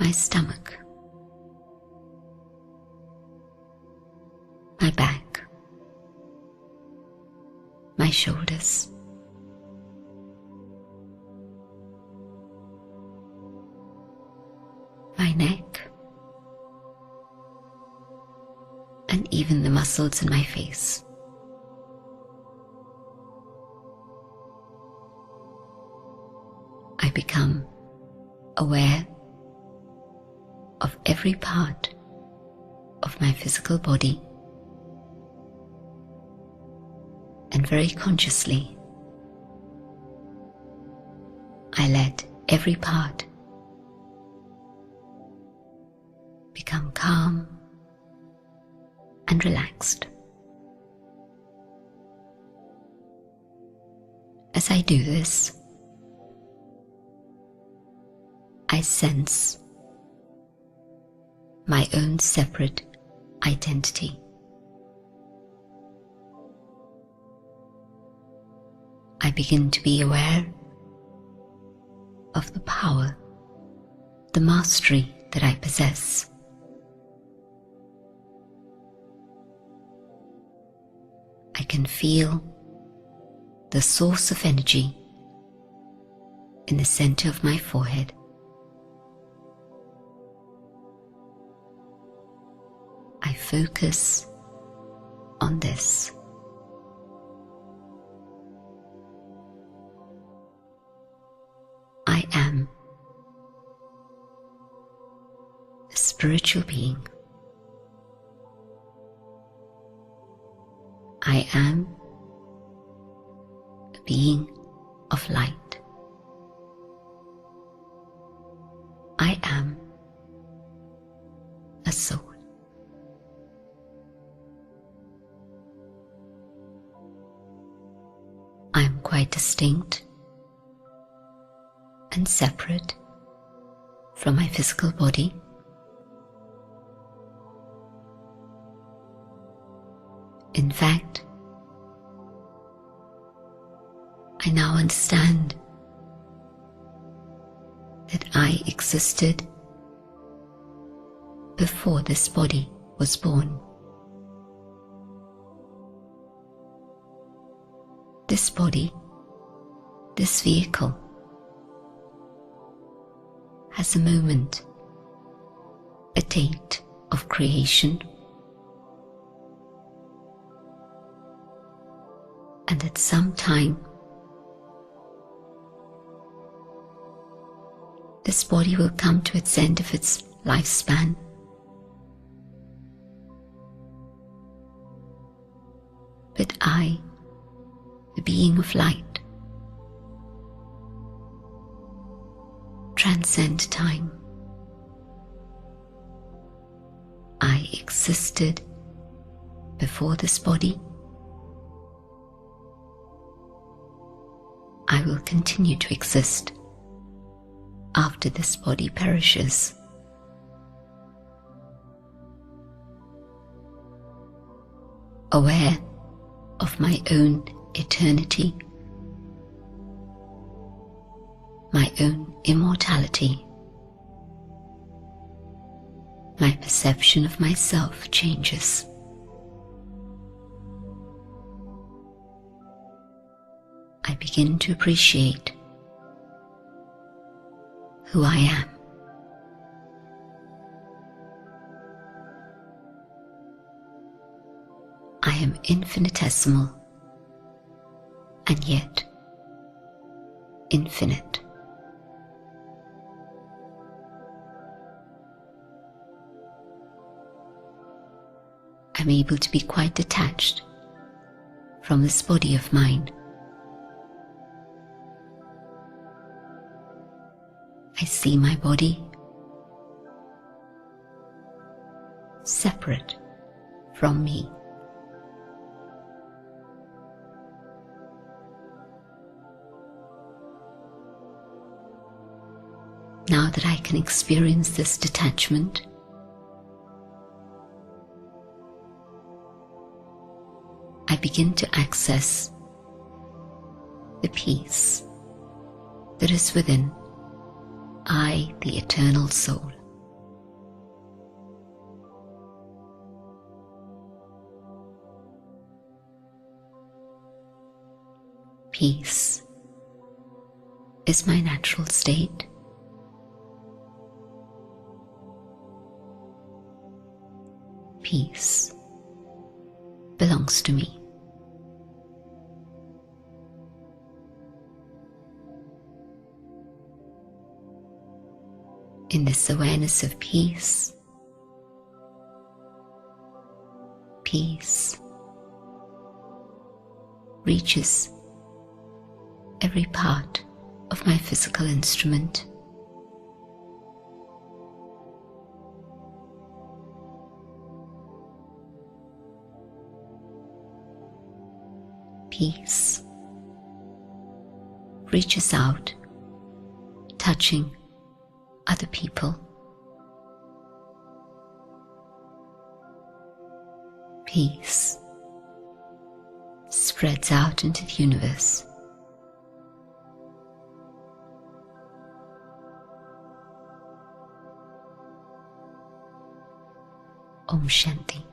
my stomach, my back, my shoulders, my neck, and even the muscles in my face. I become aware of every part of my physical body, and very consciously I let every part become calm and relaxed. As I do this, I sense my own separate identity. I begin to be aware of the power, the mastery that I possess. I can feel the source of energy in the center of my forehead. I focus on this. I am a spiritual being. I am a being of light. I am a soul. I am quite distinct and separate from my physical body. In fact, I now understand that I existed before this body was born. This body, this vehicle, has a moment, a date of creation, and at some time this body will come to its end of its lifespan. But I, the being of light, transcend time. I existed before this body. I will continue to exist after this body perishes. Aware of my own eternity, my own immortality, my perception of myself changes. I begin to appreciate who I am. I am infinitesimal and yet infinite. I'm able to be quite detached from this body of mine. I see my body separate from me. Now that I can experience this detachment, I begin to access the peace that is within I, the eternal soul. Peace is my natural state. Peace belongs to me. In this awareness of peace, peace reaches every part of my physical instrument. Peace reaches out, touching other people. Peace spreads out into the universe. Om Shanti.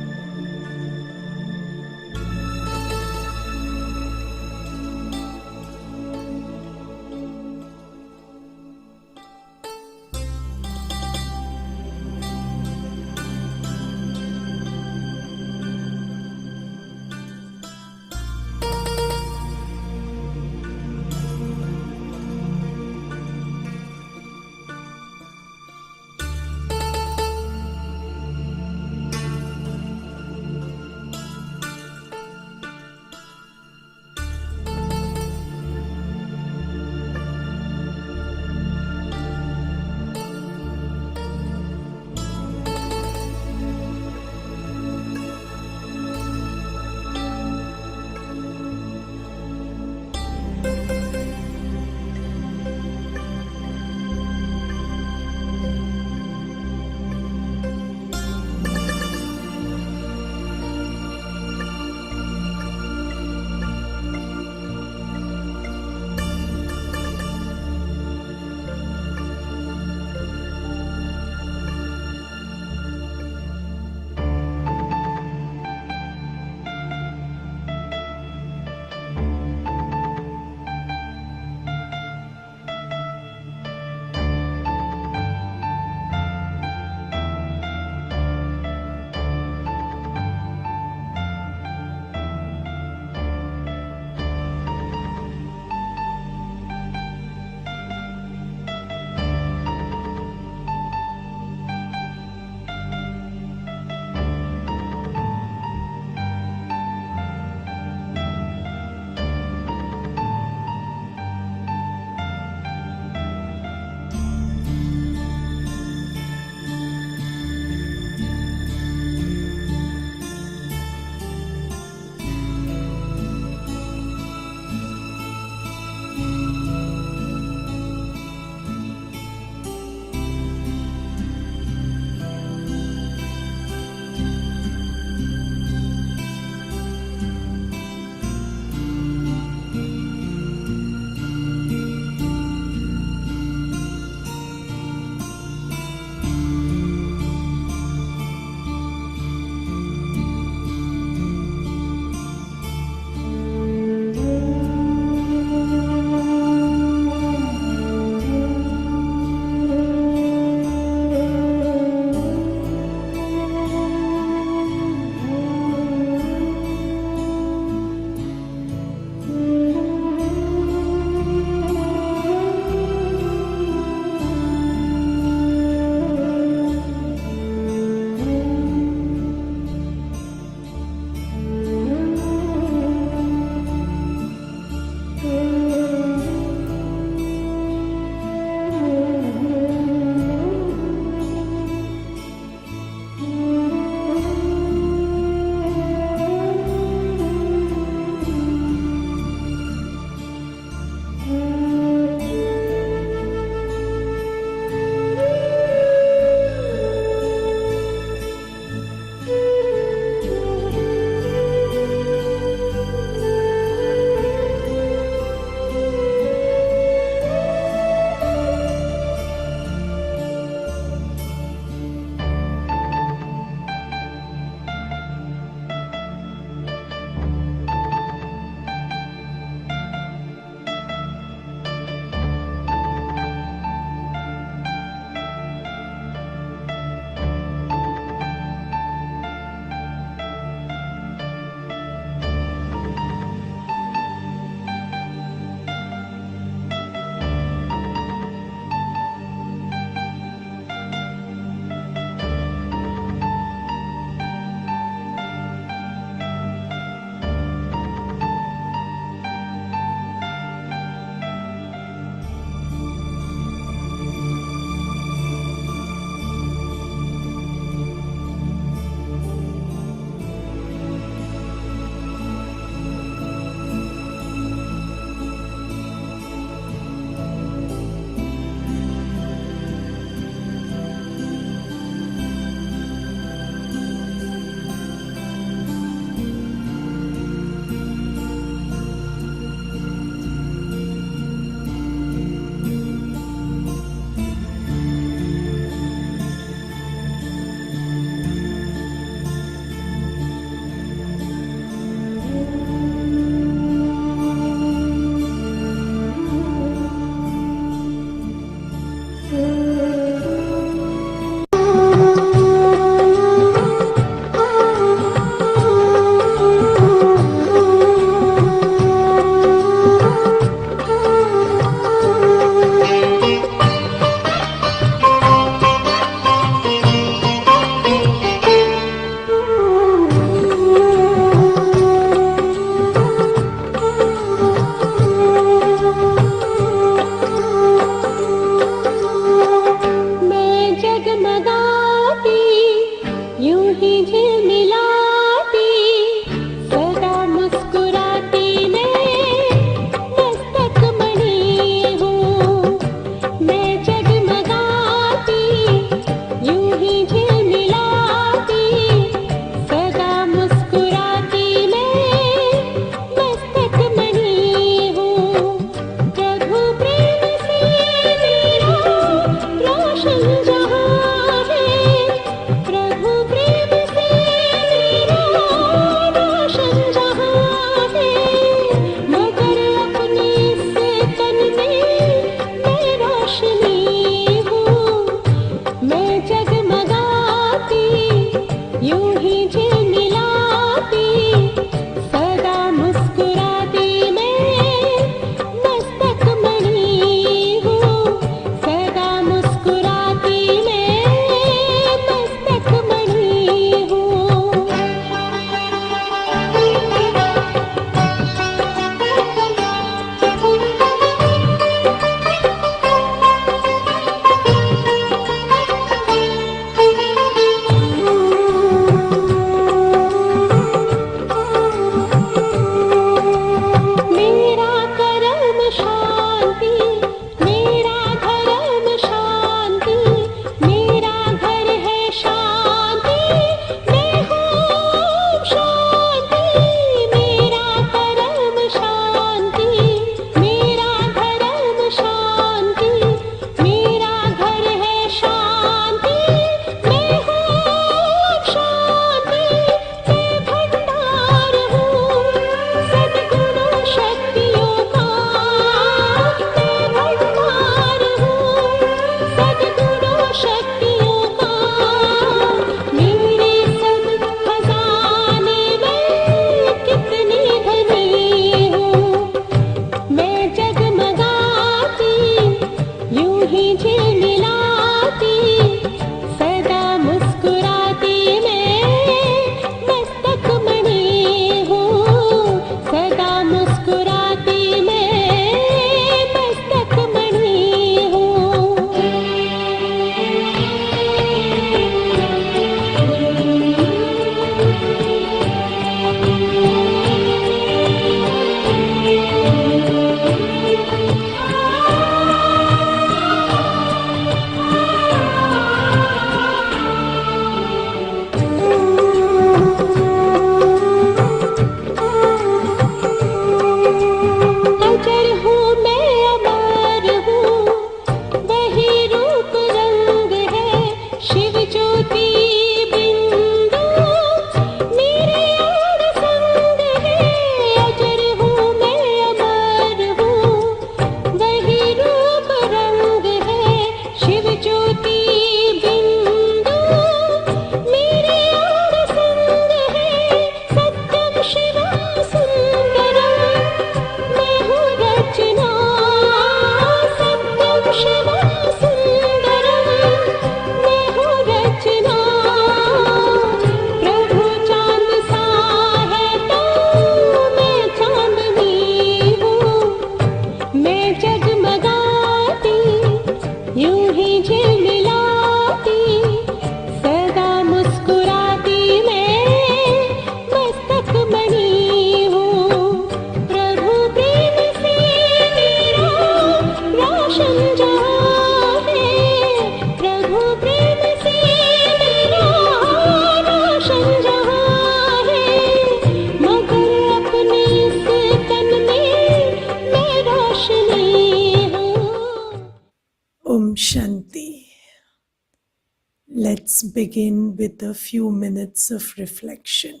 Let's begin with a few minutes of reflection.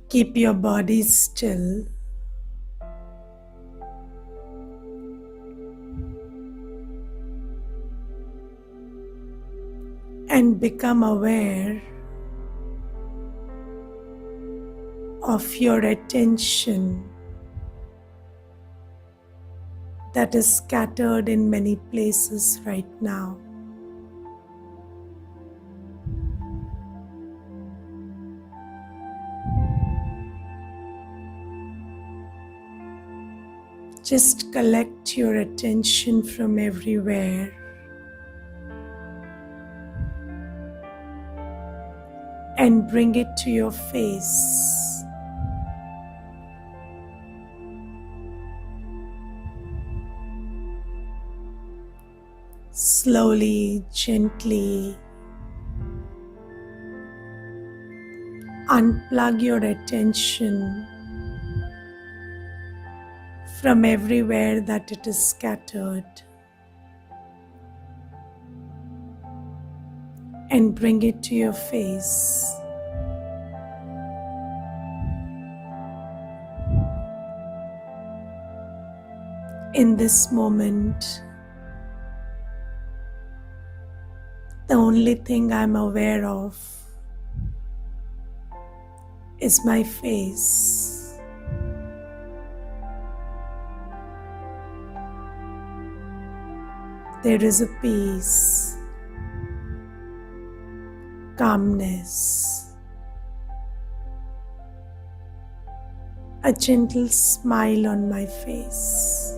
Keep your body still and become aware of your attention that is scattered in many places right now. Just collect your attention from everywhere and bring it to your face. Slowly, gently, unplug your attention from everywhere that it is scattered and bring it to your face. In this moment, the only thing I'm aware of is my face. There is a peace, calmness, a gentle smile on my face.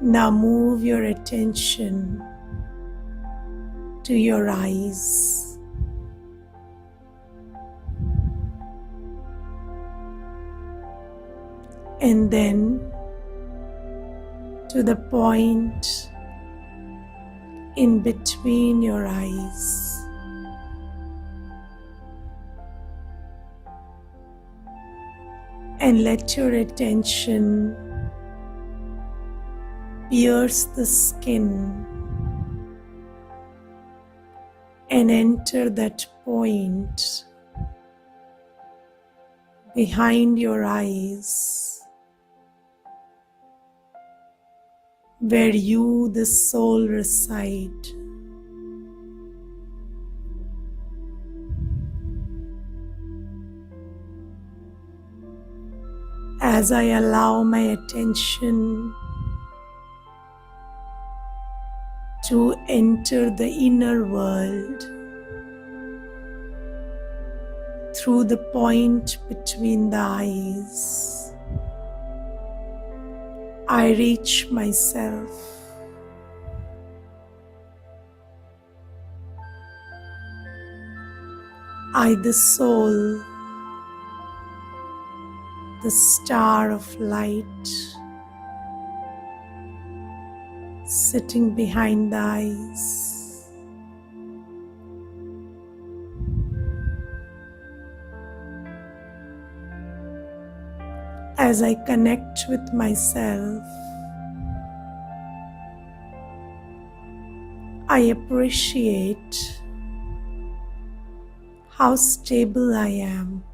Now move your attention to your eyes. And then to the point in between your eyes. And let your attention pierce the skin and enter that point behind your eyes where you, the soul, reside. As I allow my attention to enter the inner world through the point between the eyes, I reach myself. I, the soul, the star of light, sitting behind the eyes. As I connect with myself, I appreciate how stable I am.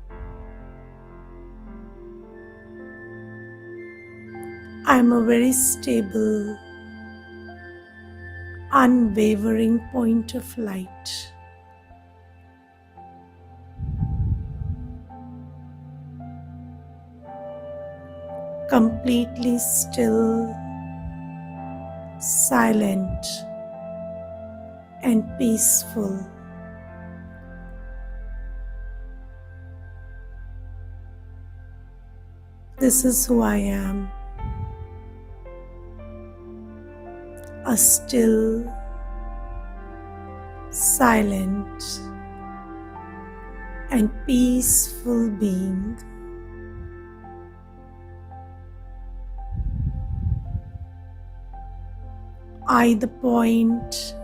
I'm a very stable, unwavering point of light. Completely still, silent, and peaceful. This is who I am. A still, silent, and peaceful being. I, the point,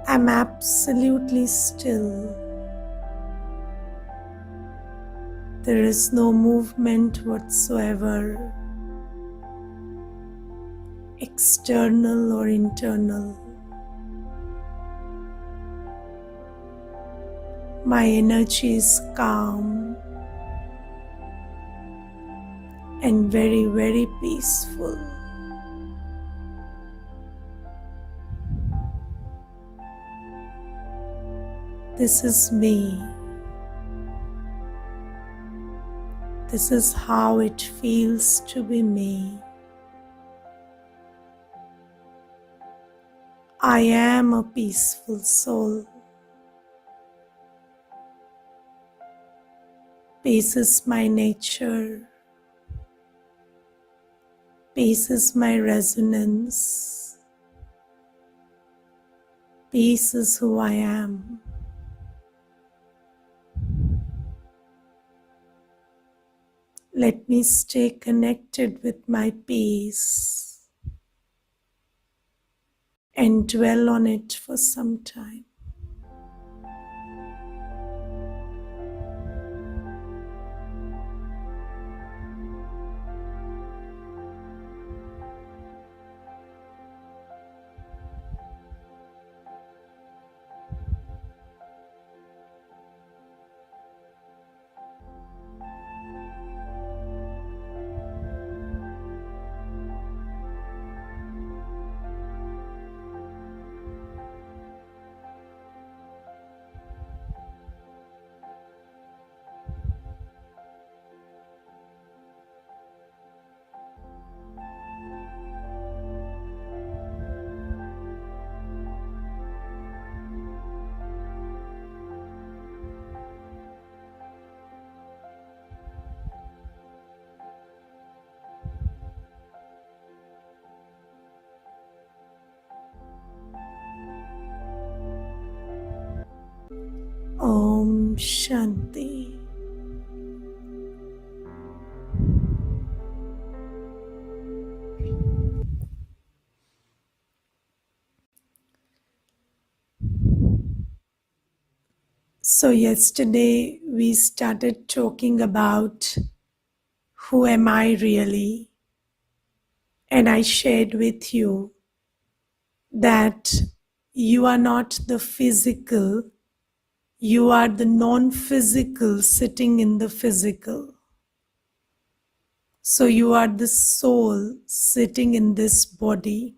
am absolutely still. There is no movement whatsoever, external or internal. My energy is calm and very, very peaceful. This is me. This is how it feels to be me. I am a peaceful soul. Peace is my nature. Peace is my resonance. Peace is who I am. Let me stay connected with my peace and dwell on it for some time. Om Shanti. So yesterday we started talking about who am I really? And I shared with you that you are not the physical, you are the non-physical sitting in the physical. So you are the soul sitting in this body.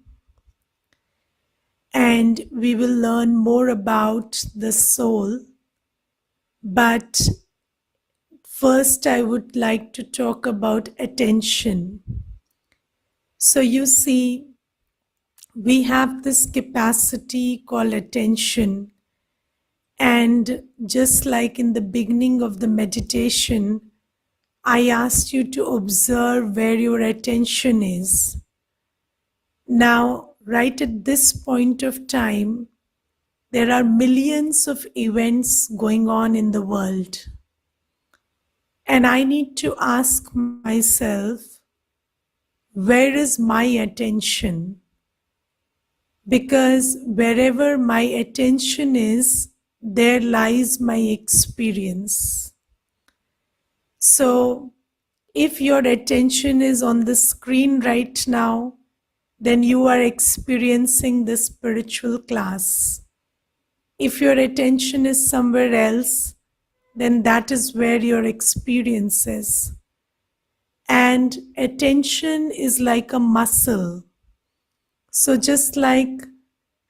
And we will learn more about the soul. But first I would like to talk about attention. So you see, we have this capacity called attention. And just like in the beginning of the meditation, I asked you to observe where your attention is. Now, right at this point of time, there are millions of events going on in the world. And I need to ask myself, where is my attention? Because wherever my attention is, there lies my experience. So, if your attention is on the screen right now, then you are experiencing the spiritual class. If your attention is somewhere else, then that is where your experience is. And attention is like a muscle. So just like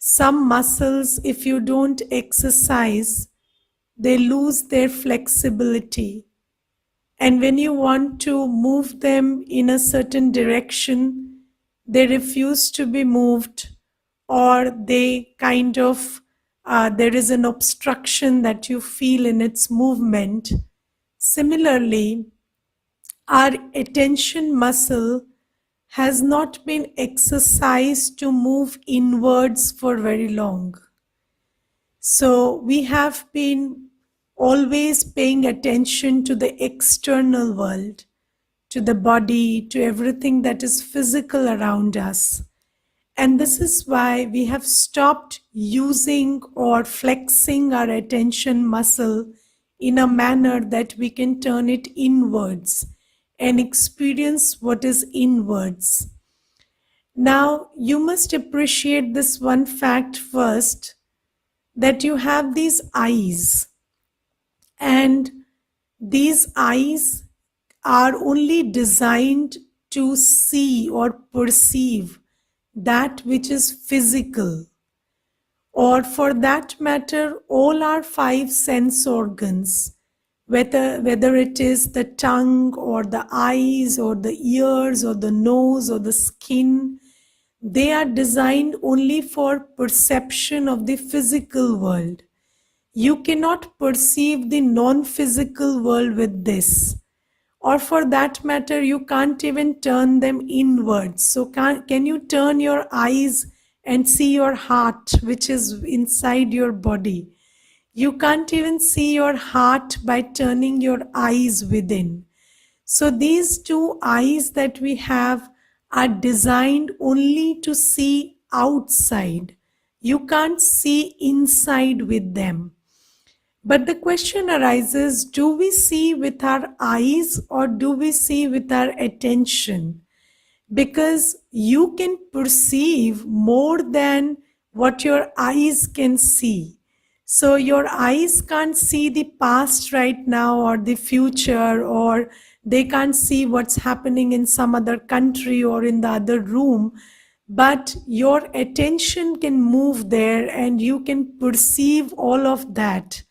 some muscles, if you don't exercise, they lose their flexibility. And when you want to move them in a certain direction, they refuse to be moved, or they kind of, there is an obstruction that you feel in its movement. Similarly, our attention muscle has not been exercised to move inwards for very long. So we have been always paying attention to the external world, to the body, to everything that is physical around us. And this is why we have stopped using or flexing our attention muscle in a manner that we can turn it inwards and experience what is inwards. Now, you must appreciate this one fact first, that you have these eyes, and these eyes are only designed to see or perceive that which is physical, or for that matter, all our five sense organs, whether it is the tongue or the eyes or the ears or the nose or the skin, they are designed only for perception of the physical world. You cannot perceive the non-physical world with this. Or for that matter, you can't even turn them inwards. So can you turn your eyes and see your heart, which is inside your body? You can't even see your heart by turning your eyes within. So these two eyes that we have are designed only to see outside. You can't see inside with them. But the question arises, do we see with our eyes or do we see with our attention? Because you can perceive more than what your eyes can see. So your eyes can't see the past right now or the future, or they can't see what's happening in some other country or in the other room, but your attention can move there and you can perceive all of that,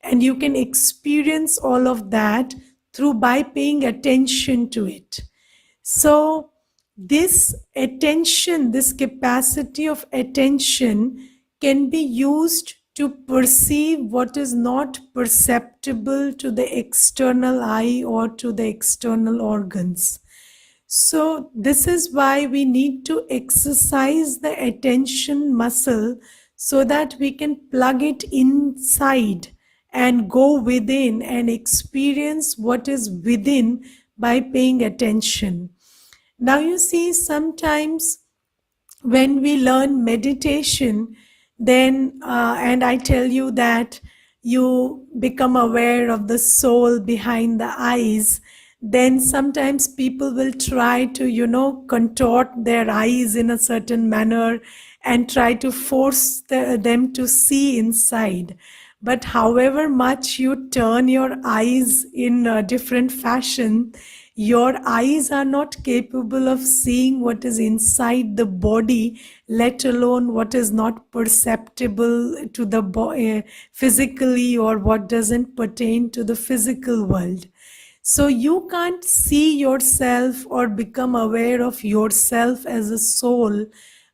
and you can experience all of that through by paying attention to it. So this attention, this capacity of attention can be used to perceive what is not perceptible to the external eye or to the external organs. So this is why we need to exercise the attention muscle so that we can plug it inside and go within and experience what is within by paying attention. Now you see, sometimes when we learn meditation, then and I tell you that you become aware of the soul behind the eyes, then sometimes people will try to contort their eyes in a certain manner and try to force them to see inside. But however much you turn your eyes in a different fashion, your eyes are not capable of seeing what is inside the body, let alone what is not perceptible to the physically, or what doesn't pertain to the physical world. So you can't see yourself or become aware of yourself as a soul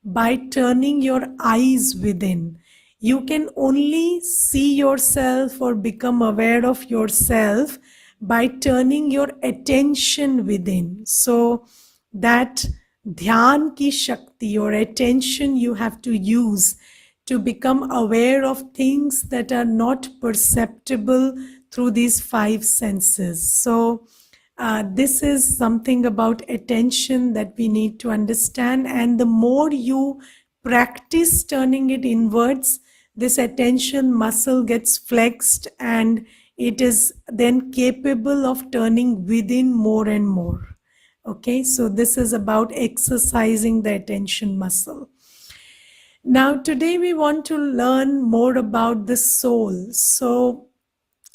by turning your eyes within. You can only see yourself or become aware of yourself by turning your attention within. So that dhyan ki shakti or attention you have to use to become aware of things that are not perceptible through these five senses. So this is something about attention that we need to understand. And the more you practice turning it inwards, this attention muscle gets flexed and it is then capable of turning within more and more. Okay, so this is about exercising the attention muscle. Now, today we want to learn more about the soul. So,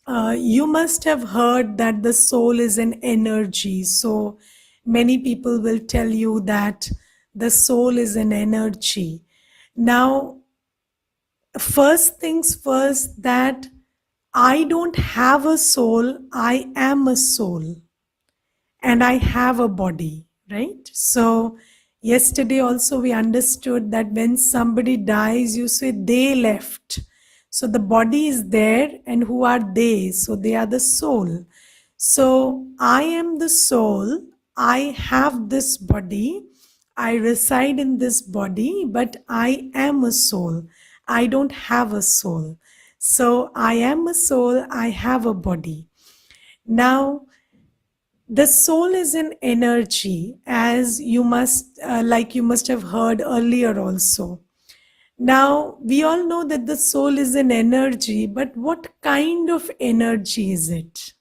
you must have heard that the soul is an energy. So, many people will tell you that the soul is an energy. Now, first things first, that I don't have a soul, I am a soul. And I have a body, right? So yesterday also we understood that when somebody dies, you say they left. So the body is there, and who are they? So they are the soul. So I am the soul, I have this body, I reside in this body, but I am a soul. I don't have a soul. So I am a soul, I have a body. Now, The soul is an energy, as you must, like you must have heard earlier also. Now, we all know that the soul is an energy, but what kind of energy is it?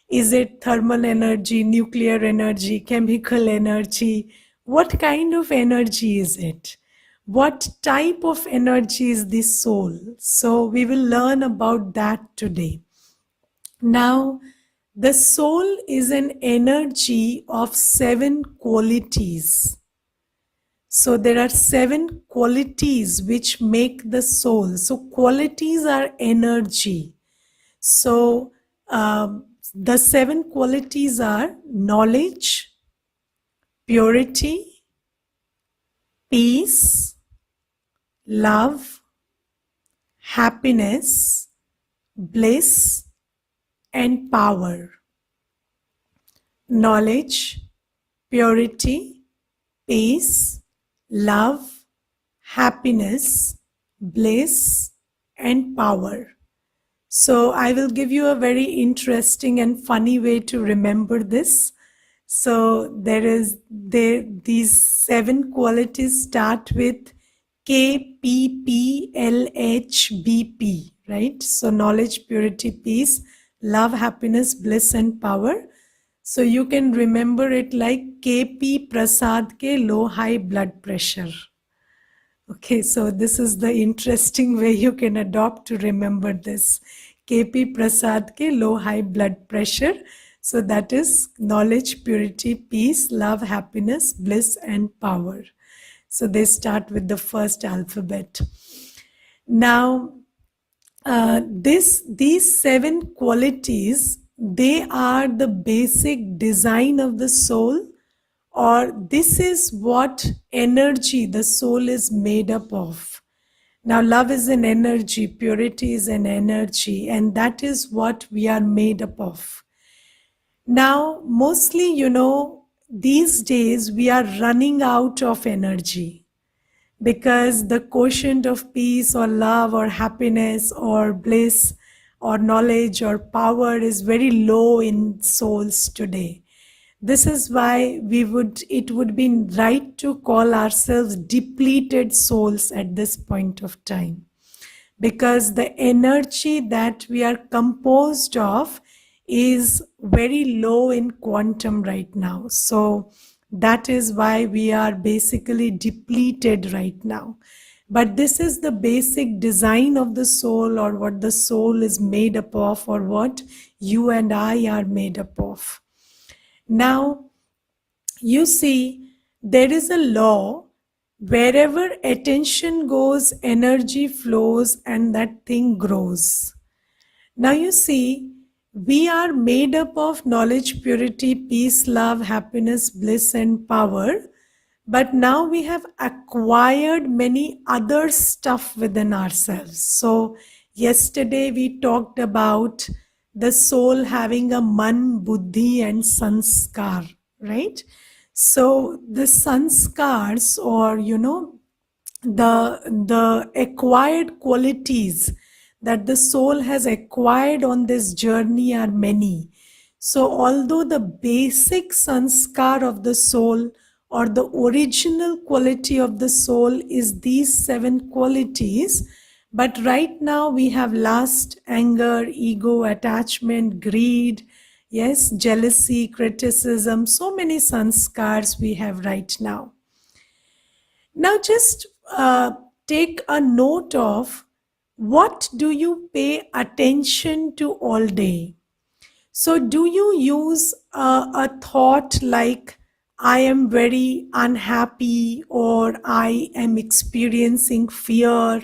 Is it thermal energy, nuclear energy, chemical energy? What kind of energy is it? What type of energy is the soul? So, we will learn about that today. Now, the soul is an energy of 7 qualities. So there are 7 qualities which make the soul. So qualities are energy. So the 7 qualities are knowledge, purity, peace, love, happiness, bliss, and power. Knowledge, purity, peace, love, happiness, bliss, and power. So I will give you a very interesting and funny way to remember this. So these 7 qualities start with KPPLHBP, right? So knowledge, purity, peace, love, happiness, bliss, and power. So you can remember it like KP Prasad ke low high blood pressure. Okay, so this is the interesting way you can adopt to remember this. KP Prasad ke low high blood pressure. So that is knowledge, purity, peace, love, happiness, bliss, and power. So they start with the first alphabet. Now, these 7 qualities, they are the basic design of the soul, or this is what energy the soul is made up of. Now, love is an energy, purity is an energy, and that is what we are made up of. Now, mostly, these days we are running out of energy because the quotient of peace or love or happiness or bliss or knowledge or power is very low in souls today. This is why it would be right to call ourselves depleted souls at this point of time, because the energy that we are composed of is very low in quantum right now. So that is why we are basically depleted right now. But this is the basic design of the soul, or what the soul is made up of, or what you and I are made up of. Now, you see, there is a law: wherever attention goes, energy flows, and that thing grows. Now, you see, we are made up of knowledge, purity, peace, love, happiness, bliss, and power. But now we have acquired many other stuff within ourselves. So, yesterday we talked about the soul having a man, buddhi, and sanskar, right? So, the sanskars, or the acquired qualities that the soul has acquired on this journey are many. So although the basic sanskar of the soul, or the original quality of the soul, is these 7 qualities, but right now we have lust, anger, ego, attachment, greed, yes, jealousy, criticism, so many sanskars we have right now. Now, just take a note of what do you pay attention to all day. So, do you use a thought like, I am very unhappy, or I am experiencing fear,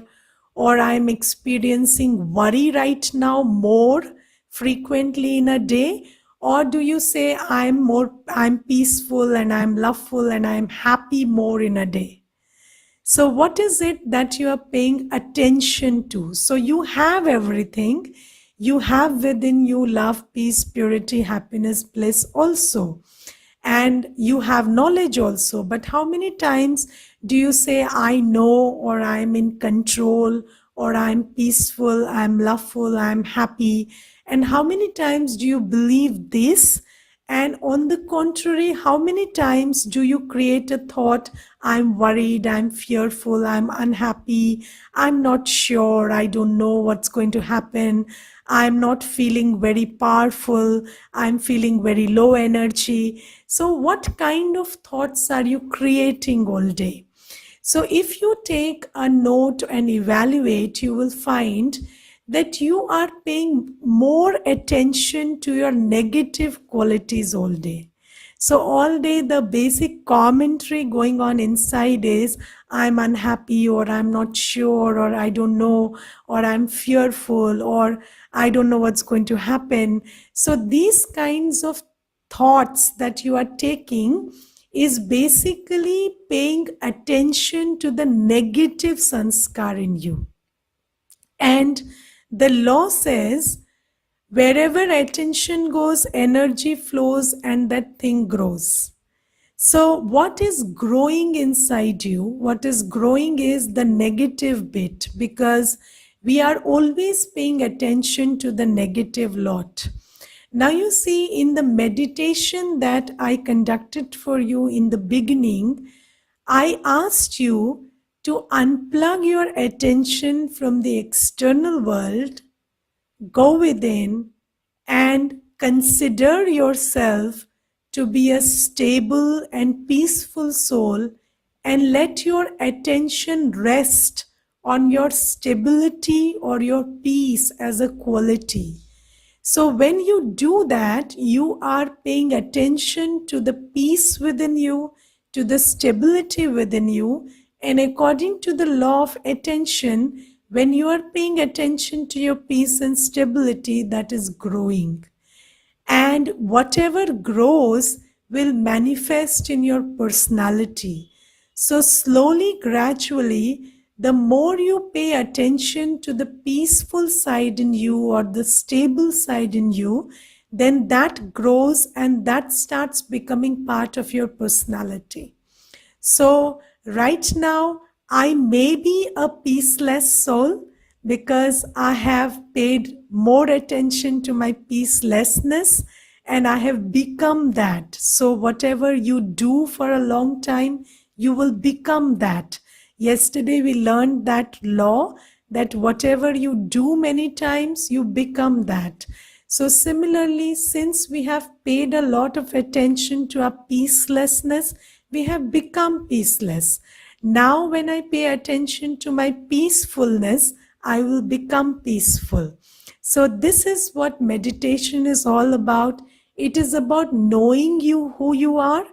or I am experiencing worry right now more frequently in a day? Or do you say, I'm peaceful and I'm loveful and I'm happy more in a day? So, what is it that you are paying attention to? So, you have everything. You have within you love, peace, purity, happiness, bliss also. And you have knowledge also. But how many times do you say, I know, or I'm in control, or I'm peaceful, I'm loveful, I'm happy? And how many times do you believe this And on the contrary, how many times do you create a thought, I'm worried, I'm fearful, I'm unhappy, I'm not sure, I don't know what's going to happen, I'm not feeling very powerful, I'm feeling very low energy. So, what kind of thoughts are you creating all day? So, if you take a note and evaluate, you will find that you are paying more attention to your negative qualities all day. So, all day, the basic commentary going on inside is I'm unhappy, or I'm not sure, or I don't know, or I'm fearful, or I don't know what's going to happen. So, these kinds of thoughts that you are taking is basically paying attention to the negative sanskar in you. And the law says, wherever attention goes, energy flows and that thing grows. So, what is growing inside you? What is growing is the negative bit, because we are always paying attention to the negative lot. Now, you see, in the meditation that I conducted for you in the beginning, I asked you to unplug your attention from the external world, go within, and consider yourself to be a stable and peaceful soul, and let your attention rest on your stability or your peace as a quality. So, when you do that, you are paying attention to the peace within you, to the stability within you. And according to the law of attention, when you are paying attention to your peace and stability, that is growing. And whatever grows will manifest in your personality. So, slowly, gradually, the more you pay attention to the peaceful side in you or the stable side in you, then that grows and that starts becoming part of your personality. So, right now, I may be a peaceless soul because I have paid more attention to my peacelessness and I have become that. So, whatever you do for a long time, you will become that. Yesterday, we learned that law that whatever you do many times, you become that. So, similarly, since we have paid a lot of attention to our peacelessness, we have become peaceless. Now, when I pay attention to my peacefulness, I will become peaceful. So, this is what meditation is all about. It is about knowing you who you are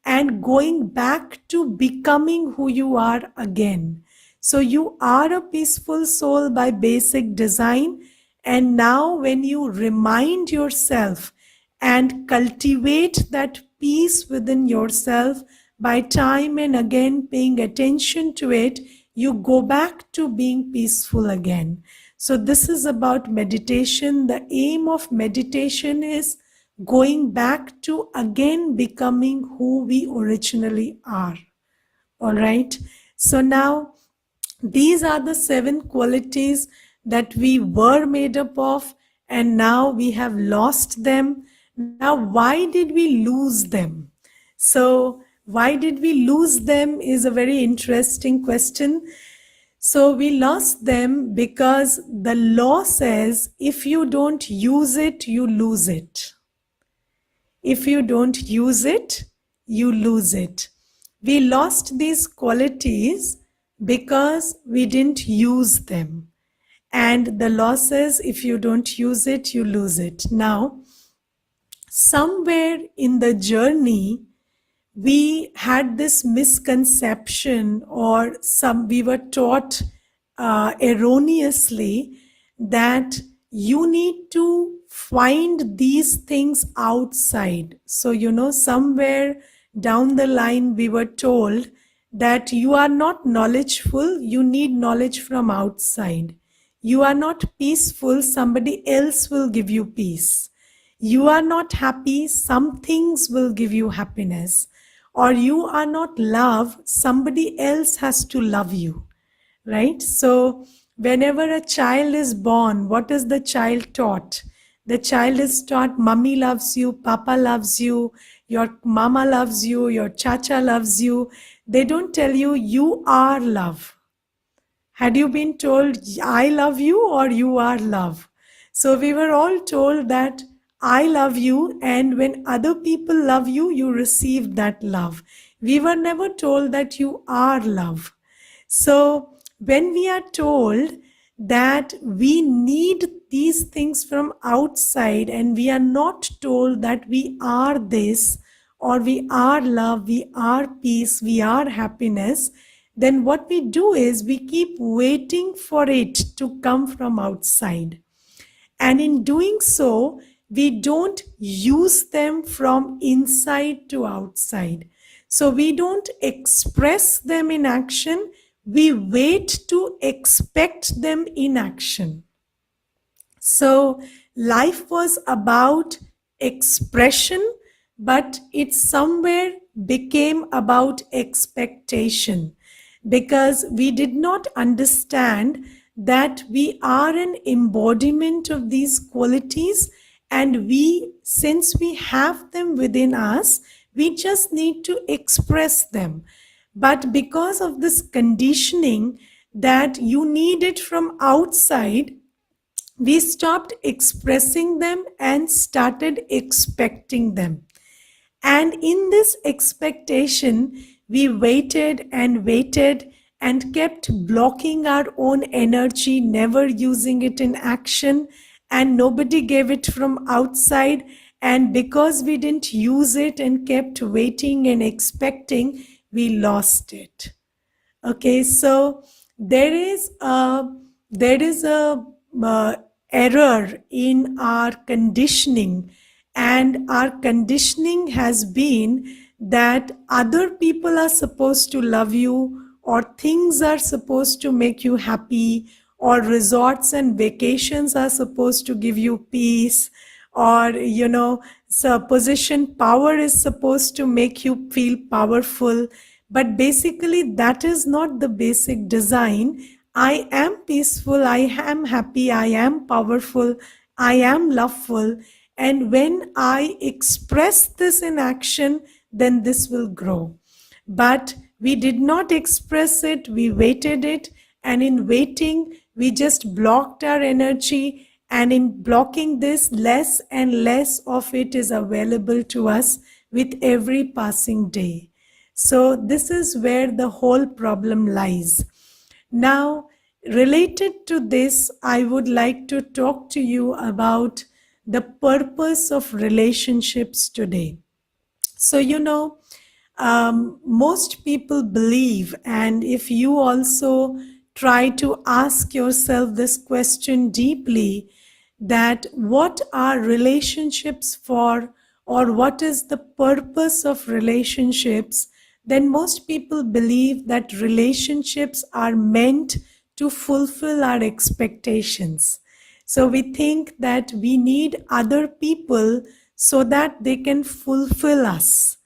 and going back to becoming who you are again. So, you are a peaceful soul by basic design. And now, when you remind yourself and cultivate that peace within yourself by time and again paying attention to it, you go back to being peaceful again. So, this is about meditation. The aim of meditation is going back to again becoming who we originally are. All right. So, now these are the 7 qualities that we were made up of, and now we have lost them. Now, why did we lose them? So, why did we lose them is a very interesting question. So, we lost them because the law says if you don't use it, you lose it. If you don't use it, you lose it. We lost these qualities because we didn't use them. And the law says if you don't use it, you lose it. Now, somewhere in the journey, we had this misconception, or we were taught erroneously that you need to find these things outside. So, somewhere down the line, we were told that you are not knowledgeful, you need knowledge from outside. You are not peaceful, somebody else will give you peace. You are not happy, some things will give you happiness. Or you are not loved, somebody else has to love you. Right? So, whenever a child is born, what is the child taught? The child is taught mummy loves you, papa loves you, your mama loves you, your chacha loves you. They don't tell you you are love. Had you been told, I love you or you are love? So we were all told that I love you, and when other people love you, you receive that love. We were never told that you are love. So when we are told that we need these things from outside, and we are not told that we are this, or we are love, we are peace, we are happiness, then what we do is we keep waiting for it to come from outside. And in doing so, we don't use them from inside to outside. So we don't express them in action, we wait to expect them in action. So life was about expression, but it somewhere became about expectation, because we did not understand that we are an embodiment of these qualities, and since we have them within us, we just need to express them. But because of this conditioning that you need it from outside, we stopped expressing them and started expecting them. And in this expectation, we waited and waited and kept blocking our own energy, never using it in action, and nobody gave it from outside. And because we didn't use it and kept waiting and expecting, we lost it. Okay, so there is a error in our conditioning, and our conditioning has been that other people are supposed to love you, or things are supposed to make you happy, or resorts and vacations are supposed to give you peace, or so position power is supposed to make you feel powerful. But basically that is not the basic design. I am peaceful, I am happy, I am powerful, I am loveful, and when I express this in action, then this will grow. But we did not express it, we waited it, and in waiting, we just blocked our energy. And in blocking this, less and less of it is available to us with every passing day. So, this is where the whole problem lies. Now, related to this, I would like to talk to you about the purpose of relationships today. So, most people believe, and if you also try to ask yourself this question deeply, that what are relationships for, or what is the purpose of relationships, then most people believe that relationships are meant to fulfill our expectations. So we think that we need other people so that they can fulfill us.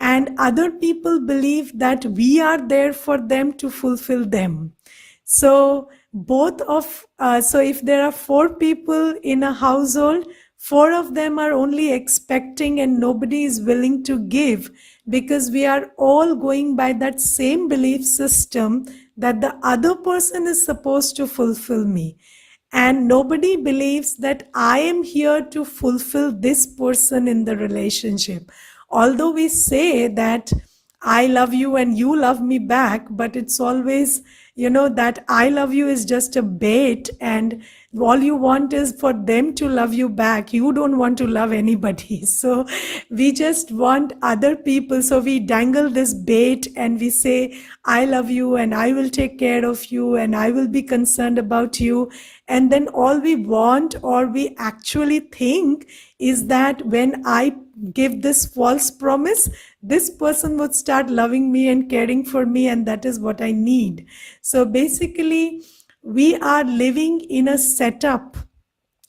And other people believe that we are there for them to fulfill them. So so if there are 4 people in a household, 4 of them are only expecting and nobody is willing to give, because we are all going by that same belief system that the other person is supposed to fulfill me. And nobody believes that I am here to fulfill this person in the relationship. Although we say that I love you and you love me back, but it's always, that I love you is just a bait, and all you want is for them to love you back. You don't want to love anybody. So we just want other people. So we dangle this bait and we say, I love you and I will take care of you and I will be concerned about you. And then all we want, or we actually think, is that when I give this false promise, this person would start loving me and caring for me, and that is what I need. So basically, we are living in a setup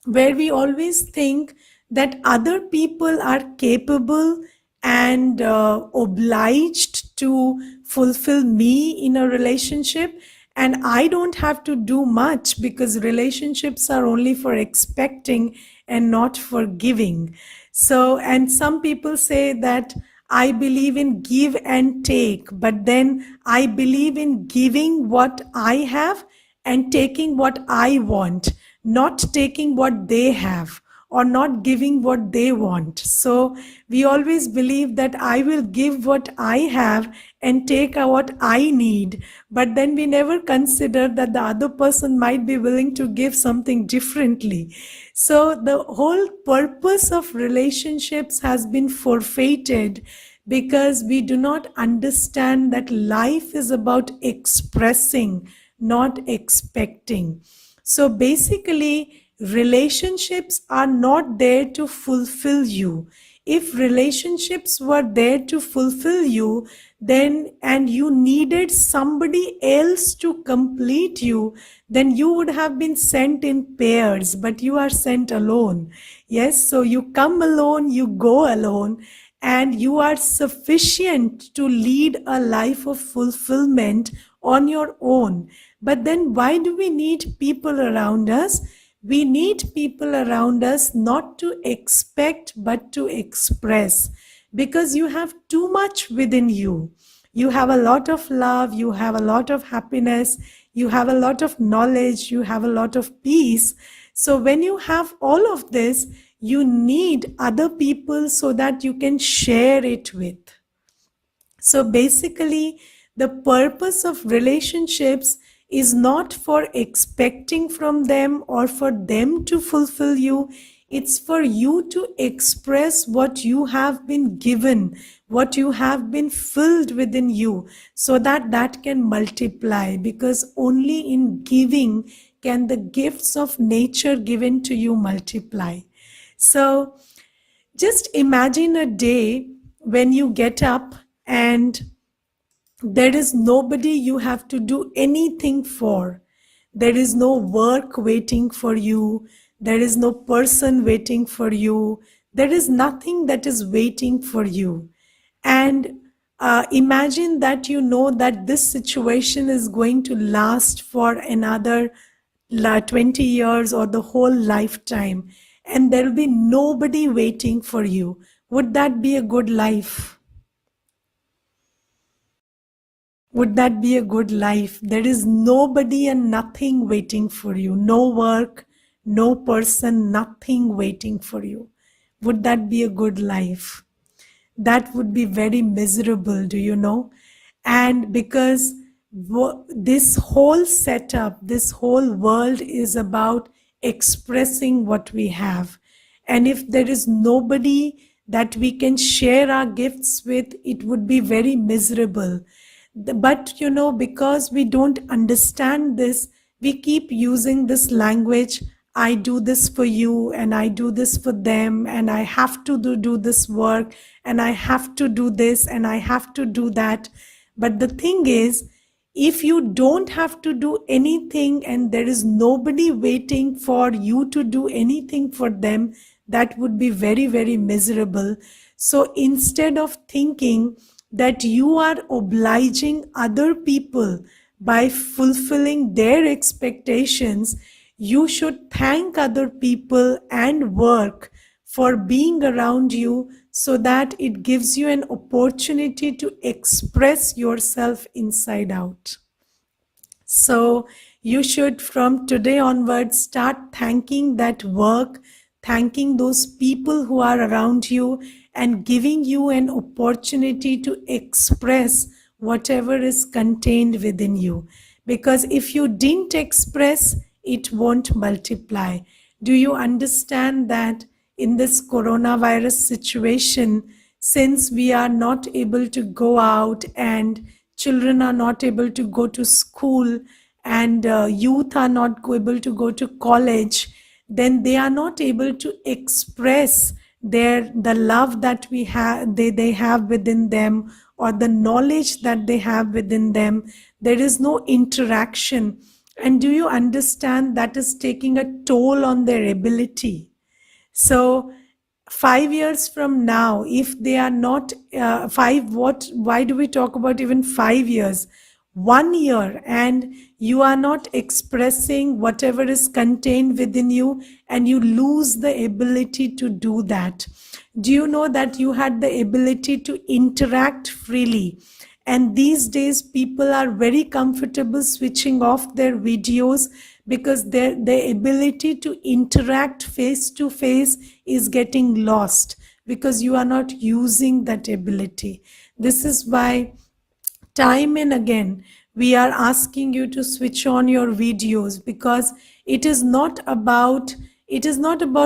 where we always think that other people are capable and obliged to fulfill me in a relationship, And I don't have to do much, because relationships are only for expecting and not for giving. So, and some people say that I believe in give and take, but then I believe in giving what I have and taking what I want, not taking what they have, or not giving what they want. So we always believe that I will give what I have and take what I need. But then we never consider that the other person might be willing to give something differently. So the whole purpose of relationships has been forfeited, because we do not understand that life is about expressing, not expecting. So basically, relationships are not there to fulfill you. If relationships were there to fulfill you, then and you needed somebody else to complete you, then you would have been sent in pairs, but you are sent alone. Yes, so you come alone, you go alone, and you are sufficient to lead a life of fulfillment on your own. But then why do we need people around us? We need people around us not to expect but to express, because you have too much within you. You have a lot of love, you have a lot of happiness, you have a lot of knowledge, you have a lot of peace. So when you have all of this, you need other people so that you can share it with. So basically, the purpose of relationships is not for expecting from them or for them to fulfill you. It's for you to express what you have been given, what you have been filled within you, so that that can multiply. Because only in giving can the gifts of nature given to you multiply. So just imagine a day when you get up and there is nobody you have to do anything for. There is no work waiting for you. There is no person waiting for you. There is nothing that is waiting for you. And imagine that you know that this situation is going to last for another 20 years or the whole lifetime, and there will be nobody waiting for you. Would that be a good life? Would that be a good life? There is nobody and nothing waiting for you. No work, no person, nothing waiting for you. Would that be a good life? That would be very miserable, do you know? And because this whole setup, this whole world is about expressing what we have. And if there is nobody that we can share our gifts with, it would be very miserable. But you know, because we don't understand this, we keep using this language. I do this for you, and I do this for them, and I have to do this work, and I have to do this, and I have to do that. But the thing is, if you don't have to do anything and there is nobody waiting for you to do anything for them, that would be very, very miserable. So instead of thinking that you are obliging other people by fulfilling their expectations, you should thank other people and work for being around you, so that it gives you an opportunity to express yourself inside out. So you should, from today onwards, start thanking that work, thanking those people who are around you, and giving you an opportunity to express whatever is contained within you. Because if you didn't express, it won't multiply. Do you understand that in this coronavirus situation, since we are not able to go out, and children are not able to go to school, and youth are not able to go to college, then they are not able to express the love that they have within them, or the knowledge that they have within them. There is no interaction. And do you understand that is taking a toll on their ability? So 5 years from now, if they are not five, what? Why do we talk about even 5 years? 1 year, and you are not expressing whatever is contained within you, and you lose the ability to do that. Do you know that you had the ability to interact freely? And these days, people are very comfortable switching off their videos because their ability to interact face to face is getting lost because you are not using that ability. This is why time and again we are asking you to switch on your videos, because it is not about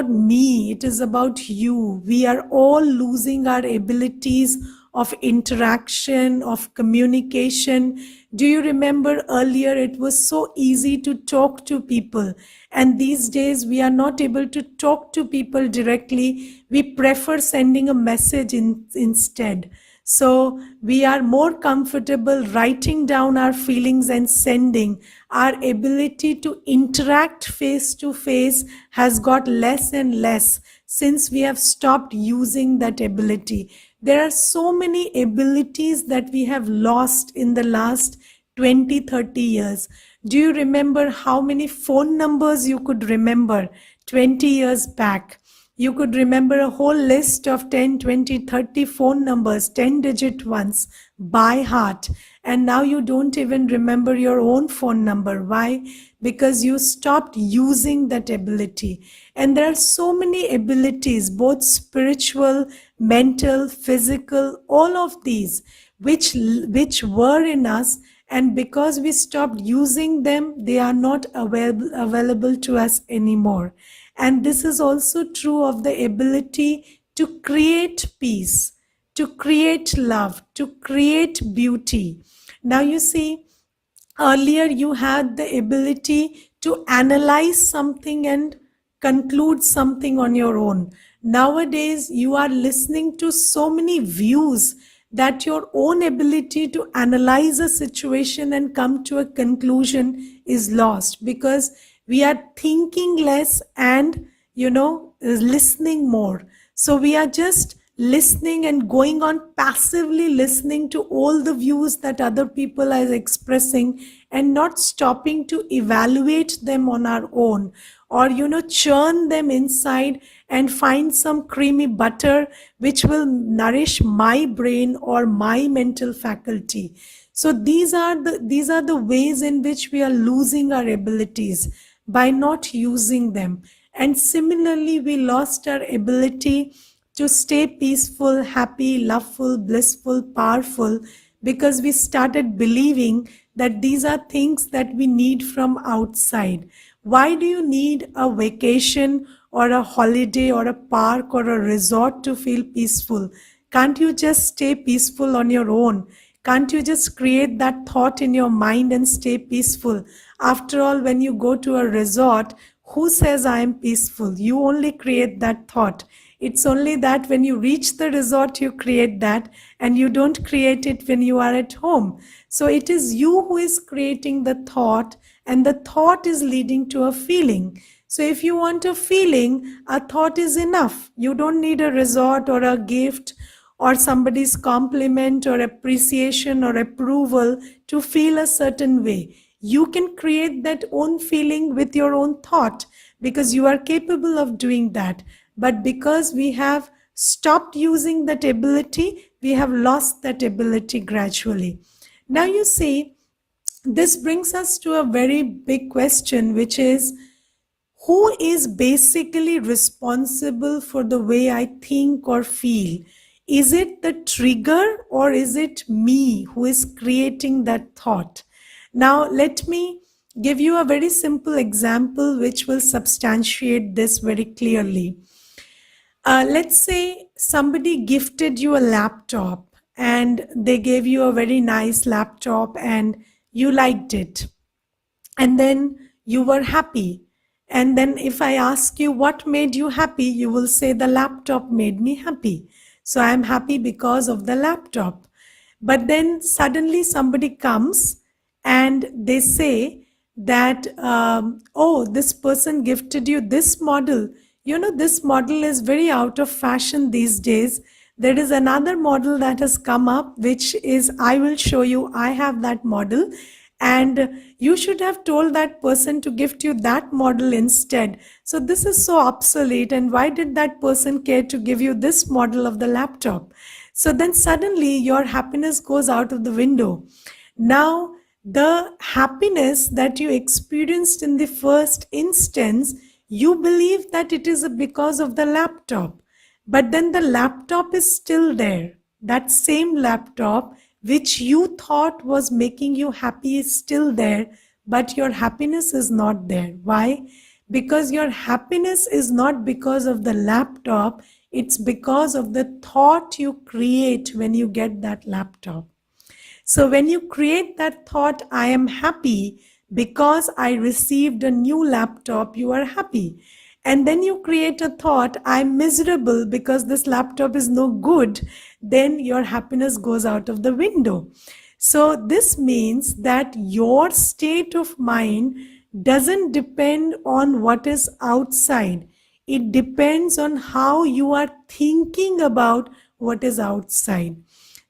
me, it is about you. We are all losing our abilities of interaction, of communication. Do you remember earlier it was so easy to talk to people, and these days we are not able to talk to people directly. We prefer sending a message instead. So we are more comfortable writing down our feelings and sending. Our ability to interact face to face has got less and less since we have stopped using that ability. There are so many abilities that we have lost in the last 20, 30 years. Do you remember how many phone numbers you could remember 20 years back? You could remember a whole list of 10, 20, 30 phone numbers, 10-digit ones by heart. And now you don't even remember your own phone number. Why? Because you stopped using that ability. And there are so many abilities, both spiritual, mental, physical, all of these, which were in us, and because we stopped using them, they are not available to us anymore. And this is also true of the ability to create peace, to create love, to create beauty. Now you see, earlier you had the ability to analyze something and conclude something on your own. Nowadays, you are listening to so many views that your own ability to analyze a situation and come to a conclusion is lost, because we are thinking less and, listening more. So we are just listening and going on passively listening to all the views that other people are expressing, and not stopping to evaluate them on our own, or churn them inside and find some creamy butter which will nourish my brain or my mental faculty. So these are the ways in which we are losing our abilities by not using them. And similarly, we lost our ability to stay peaceful, happy, loveful, blissful, powerful, because we started believing that these are things that we need from outside. Why do you need a vacation or a holiday or a park or a resort to feel peaceful? Can't you just stay peaceful on your own? Can't you just create that thought in your mind and stay peaceful? After all, when you go to a resort, who says I am peaceful? You only create that thought. It's only that when you reach the resort, you create that, and you don't create it when you are at home. So it is you who is creating the thought, and the thought is leading to a feeling. So if you want a feeling, a thought is enough. You don't need a resort or a gift or somebody's compliment or appreciation or approval to feel a certain way. You can create that own feeling with your own thought, because you are capable of doing that. But because we have stopped using that ability, we have lost that ability gradually. Now you see, this brings us to a very big question, which is, who is basically responsible for the way I think or feel? Is it the trigger, or is it me who is creating that thought? Now, let me give you a very simple example which will substantiate this very clearly. Let's say somebody gifted you a laptop, and they gave you a very nice laptop and you liked it, and then you were happy. And then if I ask you what made you happy, you will say the laptop made me happy. So I am happy because of the laptop. But then suddenly somebody comes and they say that, oh, this person gifted you this model. This model is very out of fashion these days. There is another model that has come up, which is, I will show you, I have that model, and you should have told that person to gift you that model instead. So this is so obsolete, and why did that person care to give you this model of the laptop? So then suddenly your happiness goes out of the window. Now, the happiness that you experienced in the first instance, you believe that it is because of the laptop. But then the laptop is still there. That same laptop, which you thought was making you happy, is still there, but your happiness is not there. Why? Because your happiness is not because of the laptop, it's because of the thought you create when you get that laptop. So when you create that thought, I am happy because I received a new laptop, you are happy. And then you create a thought, I'm miserable because this laptop is no good, then your happiness goes out of the window. So this means that your state of mind doesn't depend on what is outside. It depends on how you are thinking about what is outside.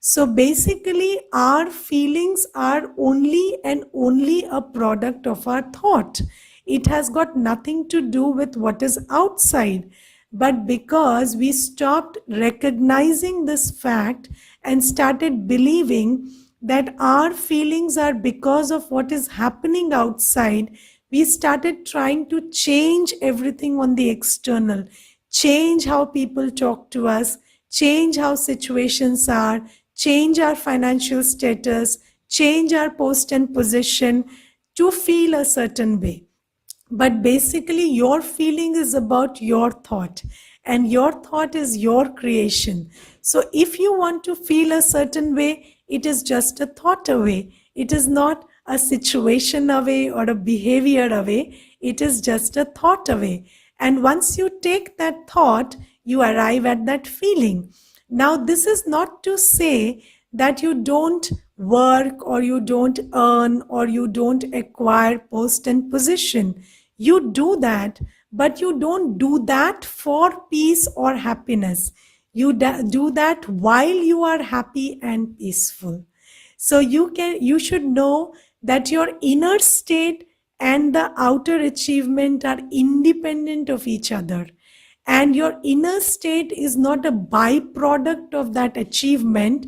So basically, our feelings are only and only a product of our thought. It has got nothing to do with what is outside. But because we stopped recognizing this fact and started believing that our feelings are because of what is happening outside, we started trying to change everything on the external, change how people talk to us, change how situations are, change our financial status, change our post and position to feel a certain way. But basically, your feeling is about your thought, and your thought is your creation. So if you want to feel a certain way, it is just a thought away. It is not a situation away or a behavior away. It is just a thought away. And once you take that thought, you arrive at that feeling. Now, this is not to say that you don't work or you don't earn or you don't acquire post and position. You do that, but you don't do that for peace or happiness. You do that while you are happy and peaceful. So you should know that your inner state and the outer achievement are independent of each other, and your inner state is not a byproduct of that achievement.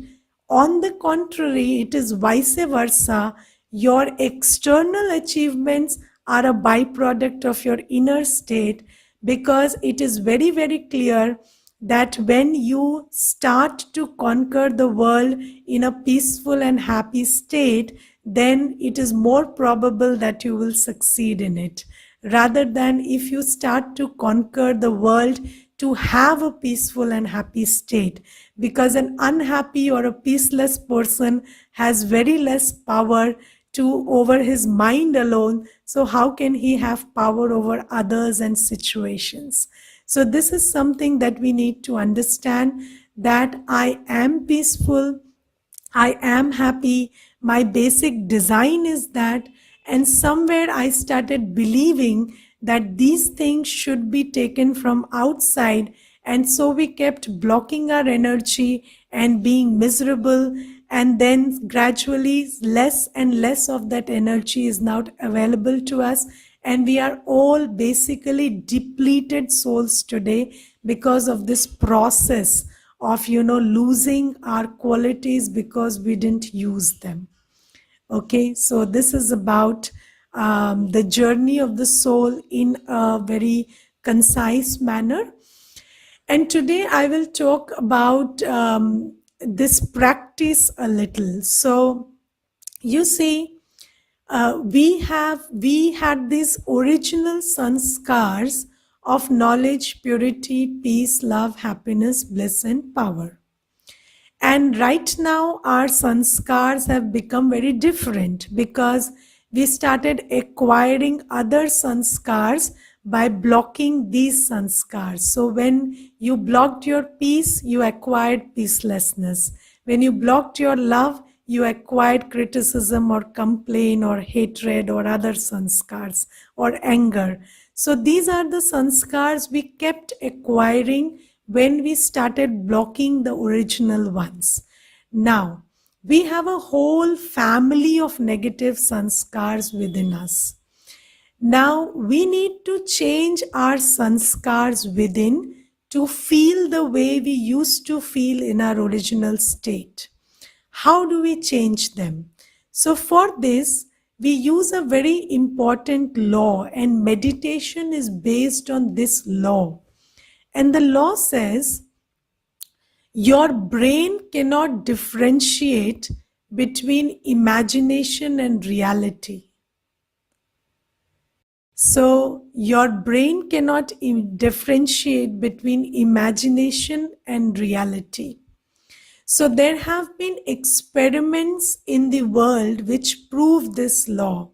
On the contrary, it is vice versa. Your external achievements are a byproduct of your inner state, because it is very, very clear that when you start to conquer the world in a peaceful and happy state, then it is more probable that you will succeed in it, rather than if you start to conquer the world to have a peaceful and happy state. Because an unhappy or a peaceless person has very less power to over his mind alone, so how can he have power over others and situations? So this is something that we need to understand, that I am peaceful, I am happy, my basic design is that. And somewhere I started believing that these things should be taken from outside, and so we kept blocking our energy and being miserable, and then gradually less and less of that energy is now available to us, and we are all basically depleted souls today because of this process of losing our qualities because we didn't use them. Okay, so this is about the journey of the soul in a very concise manner. And today I will talk about this practice a little. So you see, we had these original sanskars of knowledge, purity, peace, love, happiness, bliss, and power. And right now, our sanskars have become very different because we started acquiring other sanskars by blocking these sanskars. So when you blocked your peace, you acquired peacelessness. When you blocked your love, you acquired criticism or complaint or hatred or other sanskars or anger. So these are the sanskars we kept acquiring when we started blocking the original ones. Now, we have a whole family of negative sanskars within us. Now, we need to change our sanskars within to feel the way we used to feel in our original state. How do we change them? So, for this, we use a very important law, and meditation is based on this law. And the law says your brain cannot differentiate between imagination and reality. So, your brain cannot differentiate between imagination and reality. So, there have been experiments in the world which prove this law.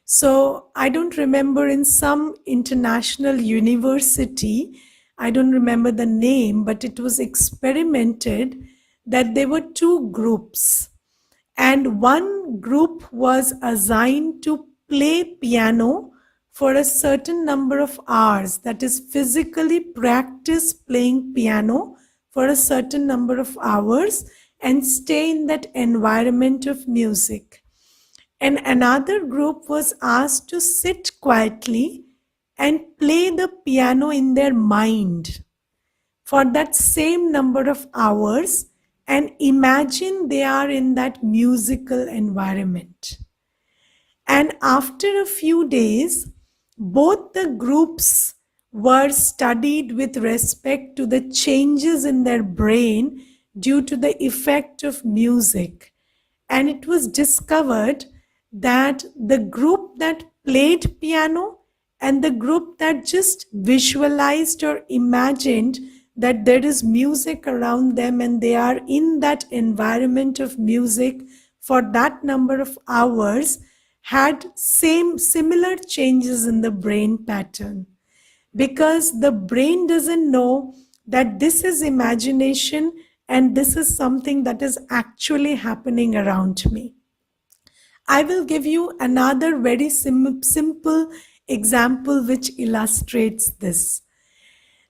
So, I don't remember, in some international university, I don't remember the name, but it was experimented that there were two groups, and one group was assigned to play piano for a certain number of hours, that is, physically practice playing piano for a certain number of hours and stay in that environment of music. And another group was asked to sit quietly and play the piano in their mind for that same number of hours and imagine they are in that musical environment. And after a few days, both the groups were studied with respect to the changes in their brain due to the effect of music. And it was discovered that the group that played piano and the group that just visualized or imagined that there is music around them and they are in that environment of music for that number of hours had similar changes in the brain pattern, because the brain doesn't know that this is imagination and this is something that is actually happening around me. I will give you another very simple example which illustrates this.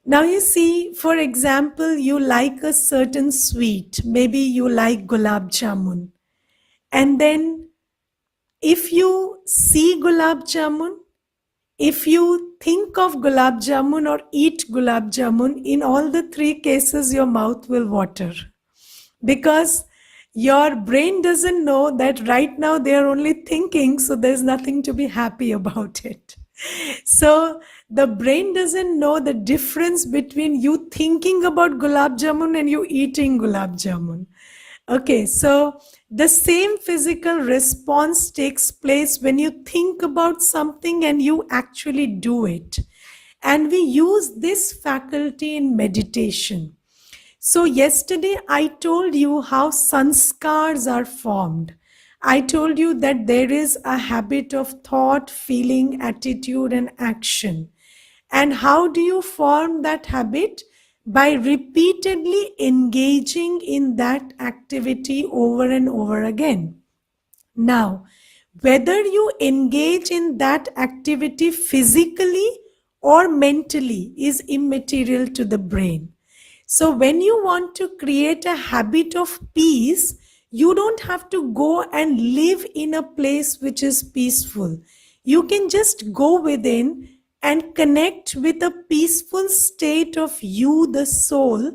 Now you see, for example, you like a certain sweet, maybe you like gulab jamun, and then if you see gulab jamun, if you think of gulab jamun or eat gulab jamun, in all the three cases your mouth will water, because your brain doesn't know that right now they are only thinking, so there's nothing to be happy about it. So the brain doesn't know the difference between you thinking about gulab jamun and you eating gulab jamun. Okay, so the same physical response takes place when you think about something and you actually do it. And we use this faculty in meditation. So yesterday I told you how sanskars are formed. I told you that there is a habit of thought, feeling, attitude, and action. And how do you form that habit? By repeatedly engaging in that activity over and over again. Now, whether you engage in that activity physically or mentally is immaterial to the brain. So when you want to create a habit of peace, you don't have to go and live in a place which is peaceful. You can just go within and connect with a peaceful state of you, the soul,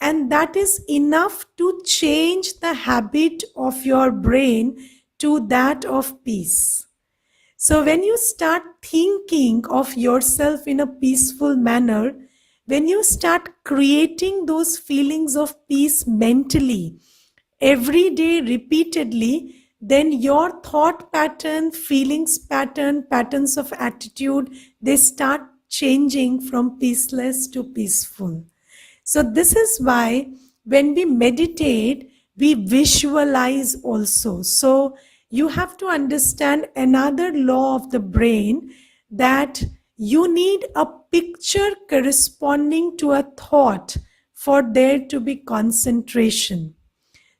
and that is enough to change the habit of your brain to that of peace. So when you start thinking of yourself in a peaceful manner, when you start creating those feelings of peace mentally, every day repeatedly, then your thought pattern, feelings pattern, patterns of attitude, they start changing from peaceless to peaceful. So this is why when we meditate, we visualize also. So you have to understand another law of the brain, that you need a picture corresponding to a thought for there to be concentration.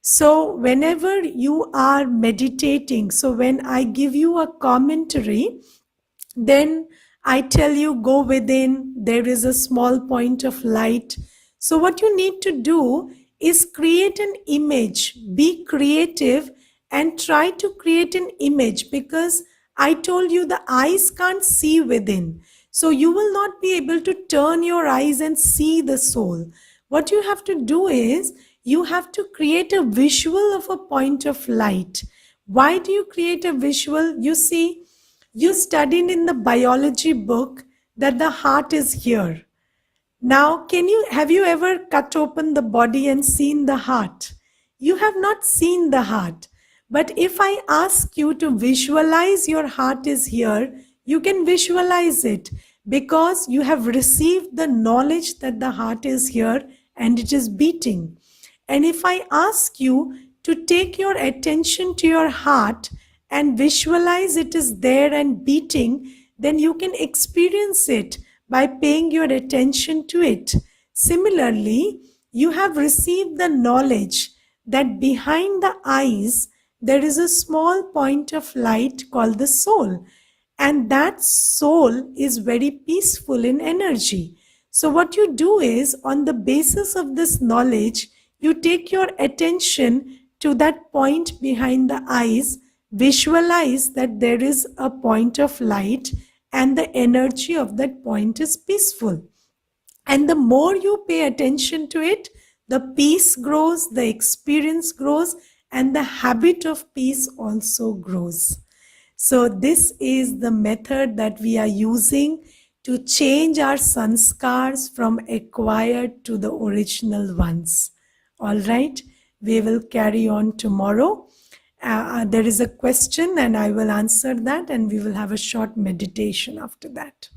So whenever you are meditating, so when I give you a commentary, then I tell you go within, there is a small point of light. So what you need to do is create an image, be creative and try to create an image, because I told you the eyes can't see within. So you will not be able to turn your eyes and see the soul. What you have to do is you have to create a visual of a point of light. Why do you create a visual? You see, you studied in the biology book that the heart is here. Now, have you ever cut open the body and seen the heart? You have not seen the heart. But if I ask you to visualize your heart is here, you can visualize it because you have received the knowledge that the heart is here and it is beating. And if I ask you to take your attention to your heart and visualize it is there and beating, then you can experience it by paying your attention to it. Similarly, you have received the knowledge that behind the eyes there is a small point of light called the soul, and that soul is very peaceful in energy. So what you do is, on the basis of this knowledge, you take your attention to that point behind the eyes, visualize that there is a point of light and the energy of that point is peaceful. And the more you pay attention to it, the peace grows, the experience grows, and the habit of peace also grows. So this is the method that we are using to change our sanskars from acquired to the original ones. All right, we will carry on tomorrow. There is a question and I will answer that, and we will have a short meditation after that.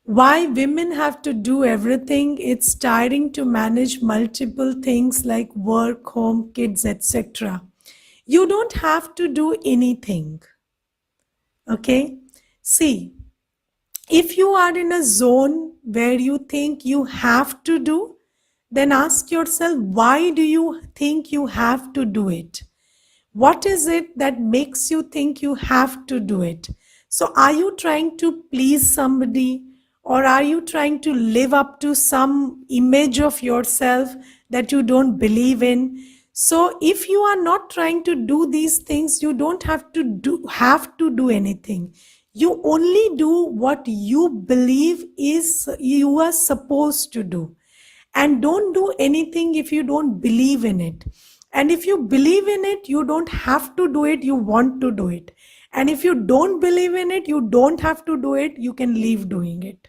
Why women have to do everything? It's tiring to manage multiple things like work, home, kids, etc. You don't have to do anything. Okay? See, if you are in a zone where you think you have to do, then ask yourself, why do you think you have to do it? What is it that makes you think you have to do it? So are you trying to please somebody, or are you trying to live up to some image of yourself that you don't believe in? So if you are not trying to do these things, you don't have to do anything. You only do what you believe is you are supposed to do. And don't do anything if you don't believe in it. And if you believe in it, you don't have to do it, you want to do it. And if you don't believe in it, you don't have to do it, you can leave doing it.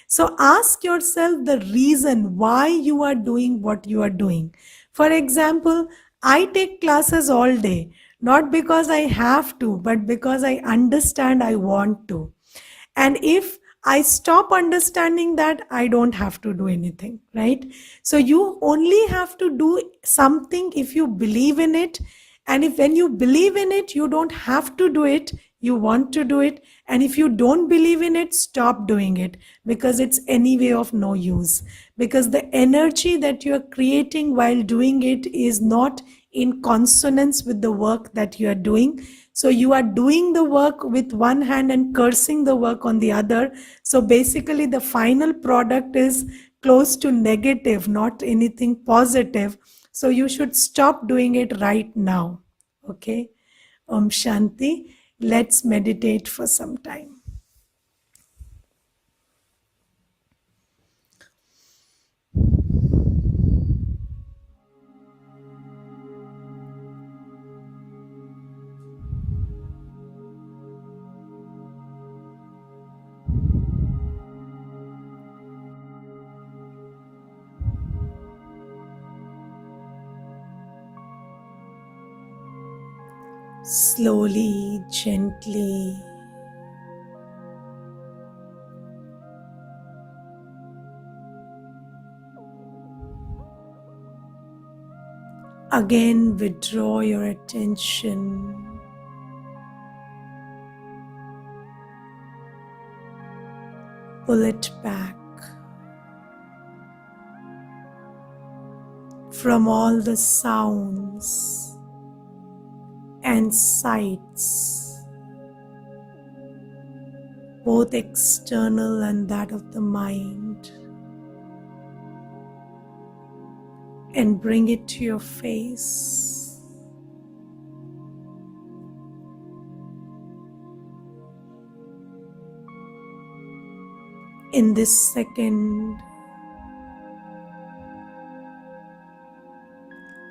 So ask yourself the reason why you are doing what you are doing. For example, I take classes all day, not because I have to, but because I understand I want to. And if I stop understanding that, I don't have to do anything, right? So you only have to do something if you believe in it. And if when you believe in it, you don't have to do it, you want to do it. And if you don't believe in it, stop doing it, because it's anyway of no use. Because the energy that you are creating while doing it is not in consonance with the work that you are doing. So you are doing the work with one hand and cursing the work on the other. So basically the final product is close to negative, not anything positive. So you should stop doing it right now. Okay. Om Shanti. Let's meditate for some time. Slowly, gently, again withdraw your attention. Pull it back from all the sounds and sights, both external and that of the mind. and bring it to your face. In this second,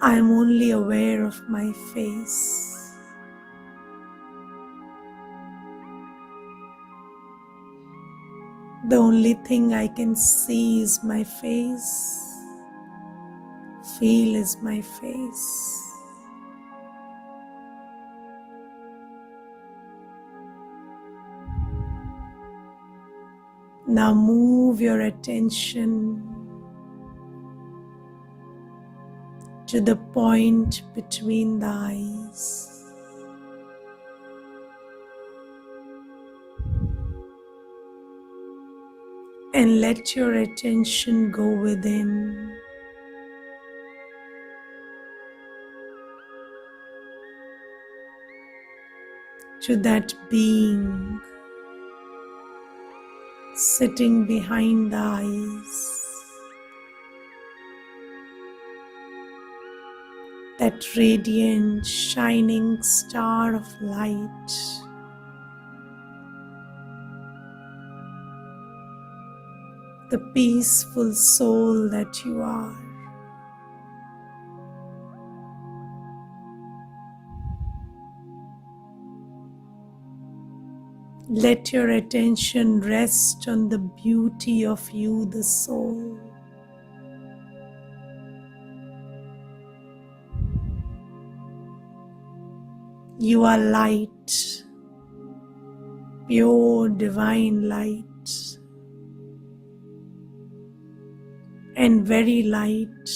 I am only aware of my face. The only thing I can see is my face, feel is my face. Now move your attention to the point between the eyes. And let your attention go within. To that being sitting behind the eyes. That radiant, shining star of light. The peaceful soul that you are. Let your attention rest on the beauty of you, the soul. You are light, pure divine light. And very light.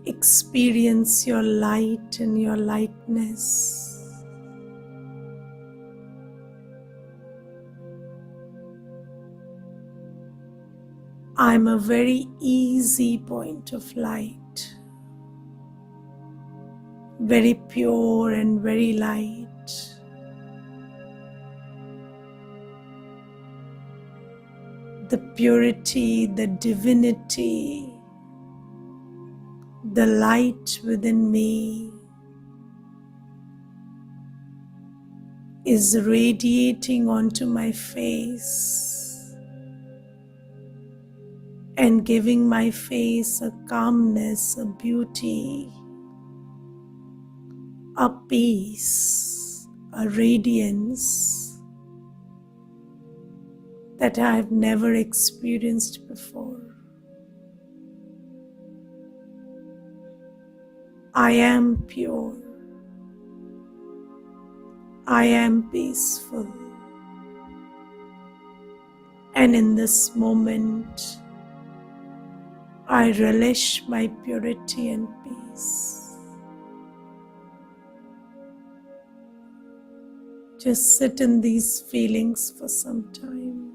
Experience your light and your lightness. I'm a very easy point of light, very pure and very light. The purity, the divinity, the light within me is radiating onto my face and giving my face a calmness, a beauty, a peace, a radiance that I have never experienced before. I am pure. I am peaceful. And in this moment, I relish my purity and peace. Just sit in these feelings for some time.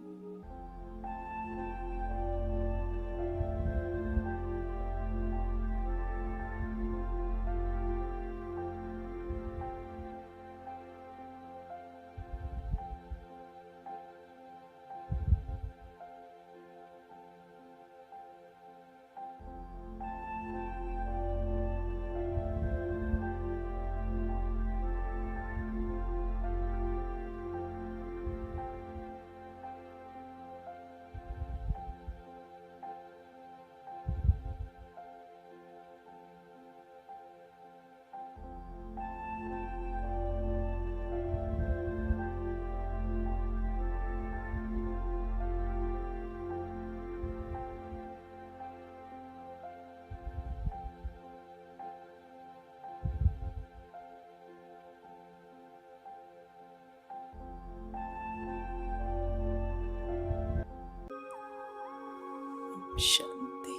Shanti.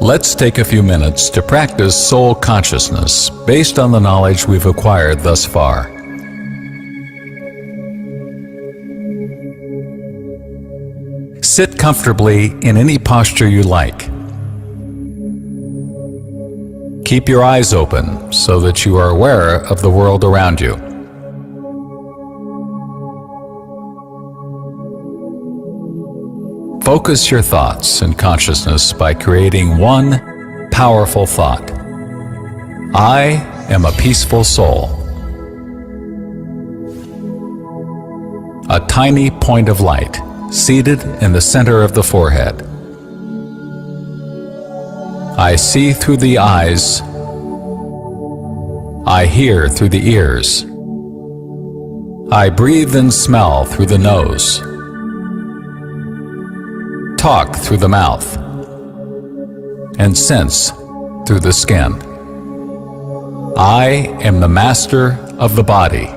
Let's take a few minutes to practice soul consciousness based on the knowledge we've acquired thus far. Sit comfortably in any posture you like. Keep your eyes open so that you are aware of the world around you. Focus your thoughts and consciousness by creating one powerful thought. I am a peaceful soul. A tiny point of light seated in the center of the forehead. I see through the eyes. I hear through the ears. I breathe and smell through the nose. Talk through the mouth. And sense through the skin. I am the master of the body.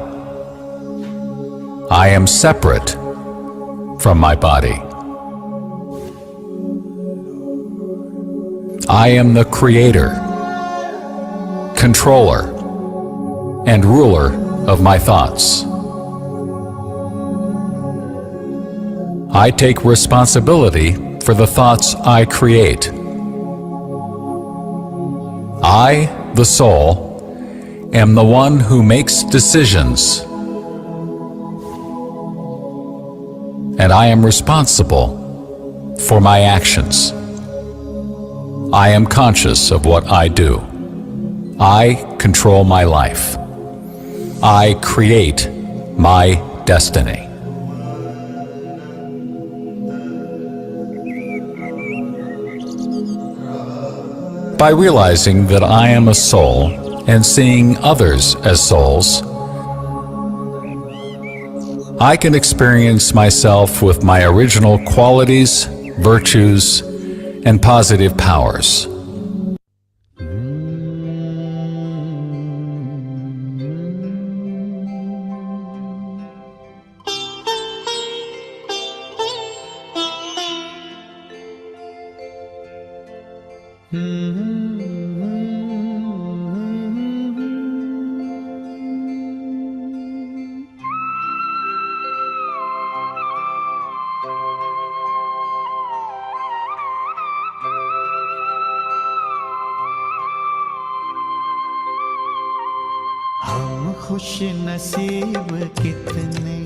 I am separate from my body. I am the creator, controller, and ruler of my thoughts. I take responsibility for the thoughts I create. I, the soul, am the one who makes decisions. And I am responsible for my actions. I am conscious of what I do. I control my life. I create my destiny. By realizing that I am a soul and seeing others as souls, I can experience myself with my original qualities, virtues, and positive powers. हम खुश नसीब कितने,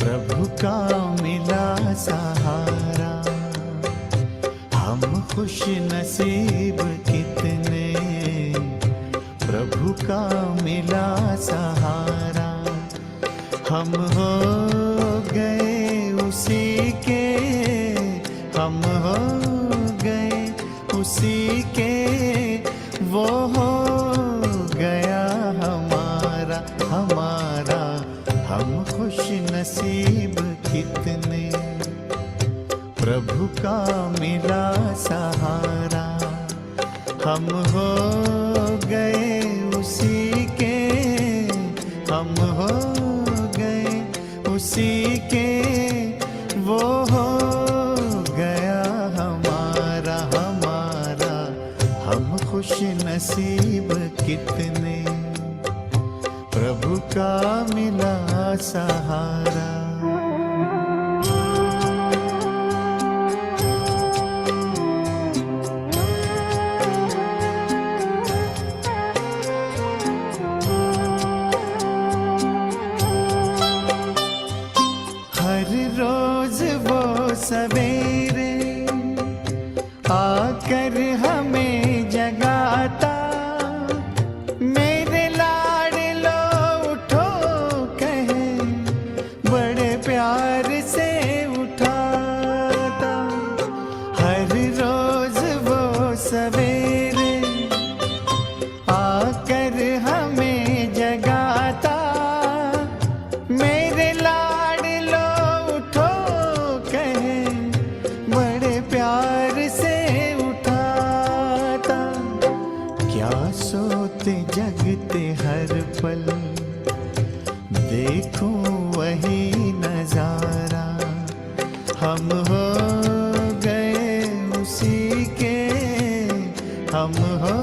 प्रभु का मिला सहारा। हम खुश नसीब कितने, प्रभु का मिला सहारा। हम हो गए उसी के, हम हो गए उसी के, वो हो गया हमारा हमारा। हम खुश नसीब कितने, प्रभु का मिला सहारा। हम हो गए उसी के, हम हो गए उसी के, वो हो गया हमारा हमारा। हम खुश नसीब कितने, प्रभु का मिला सहारा। हर रोज वो सवेरे आकर हमें जगाता, मेरे लाडलो उठो कहे, बड़े प्यार से उठाता। हर रोज वो सवेरे आकर हमें जगाता, मेरे लाडलो उठो कहे, बड़े प्यार से उठाता। क्या सोते जगते हर पल, देखूं वही नजारा। हम हो गए उसी के, हम हो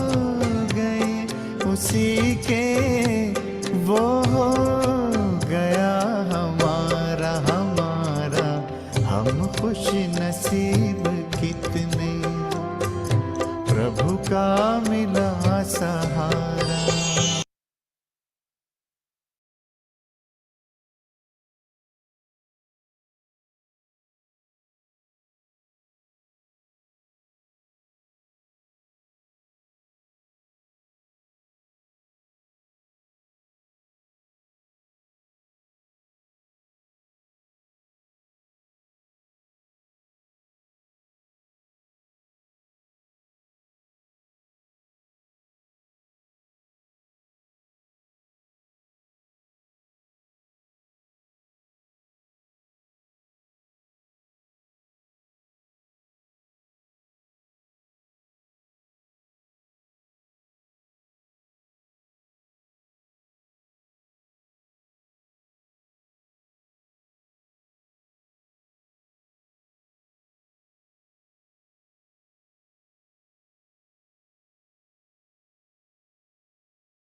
गए उसी के, वो हो गया हमारा हमारा। हम खुश नसीब कितने, प्रभु का मिला सहारा।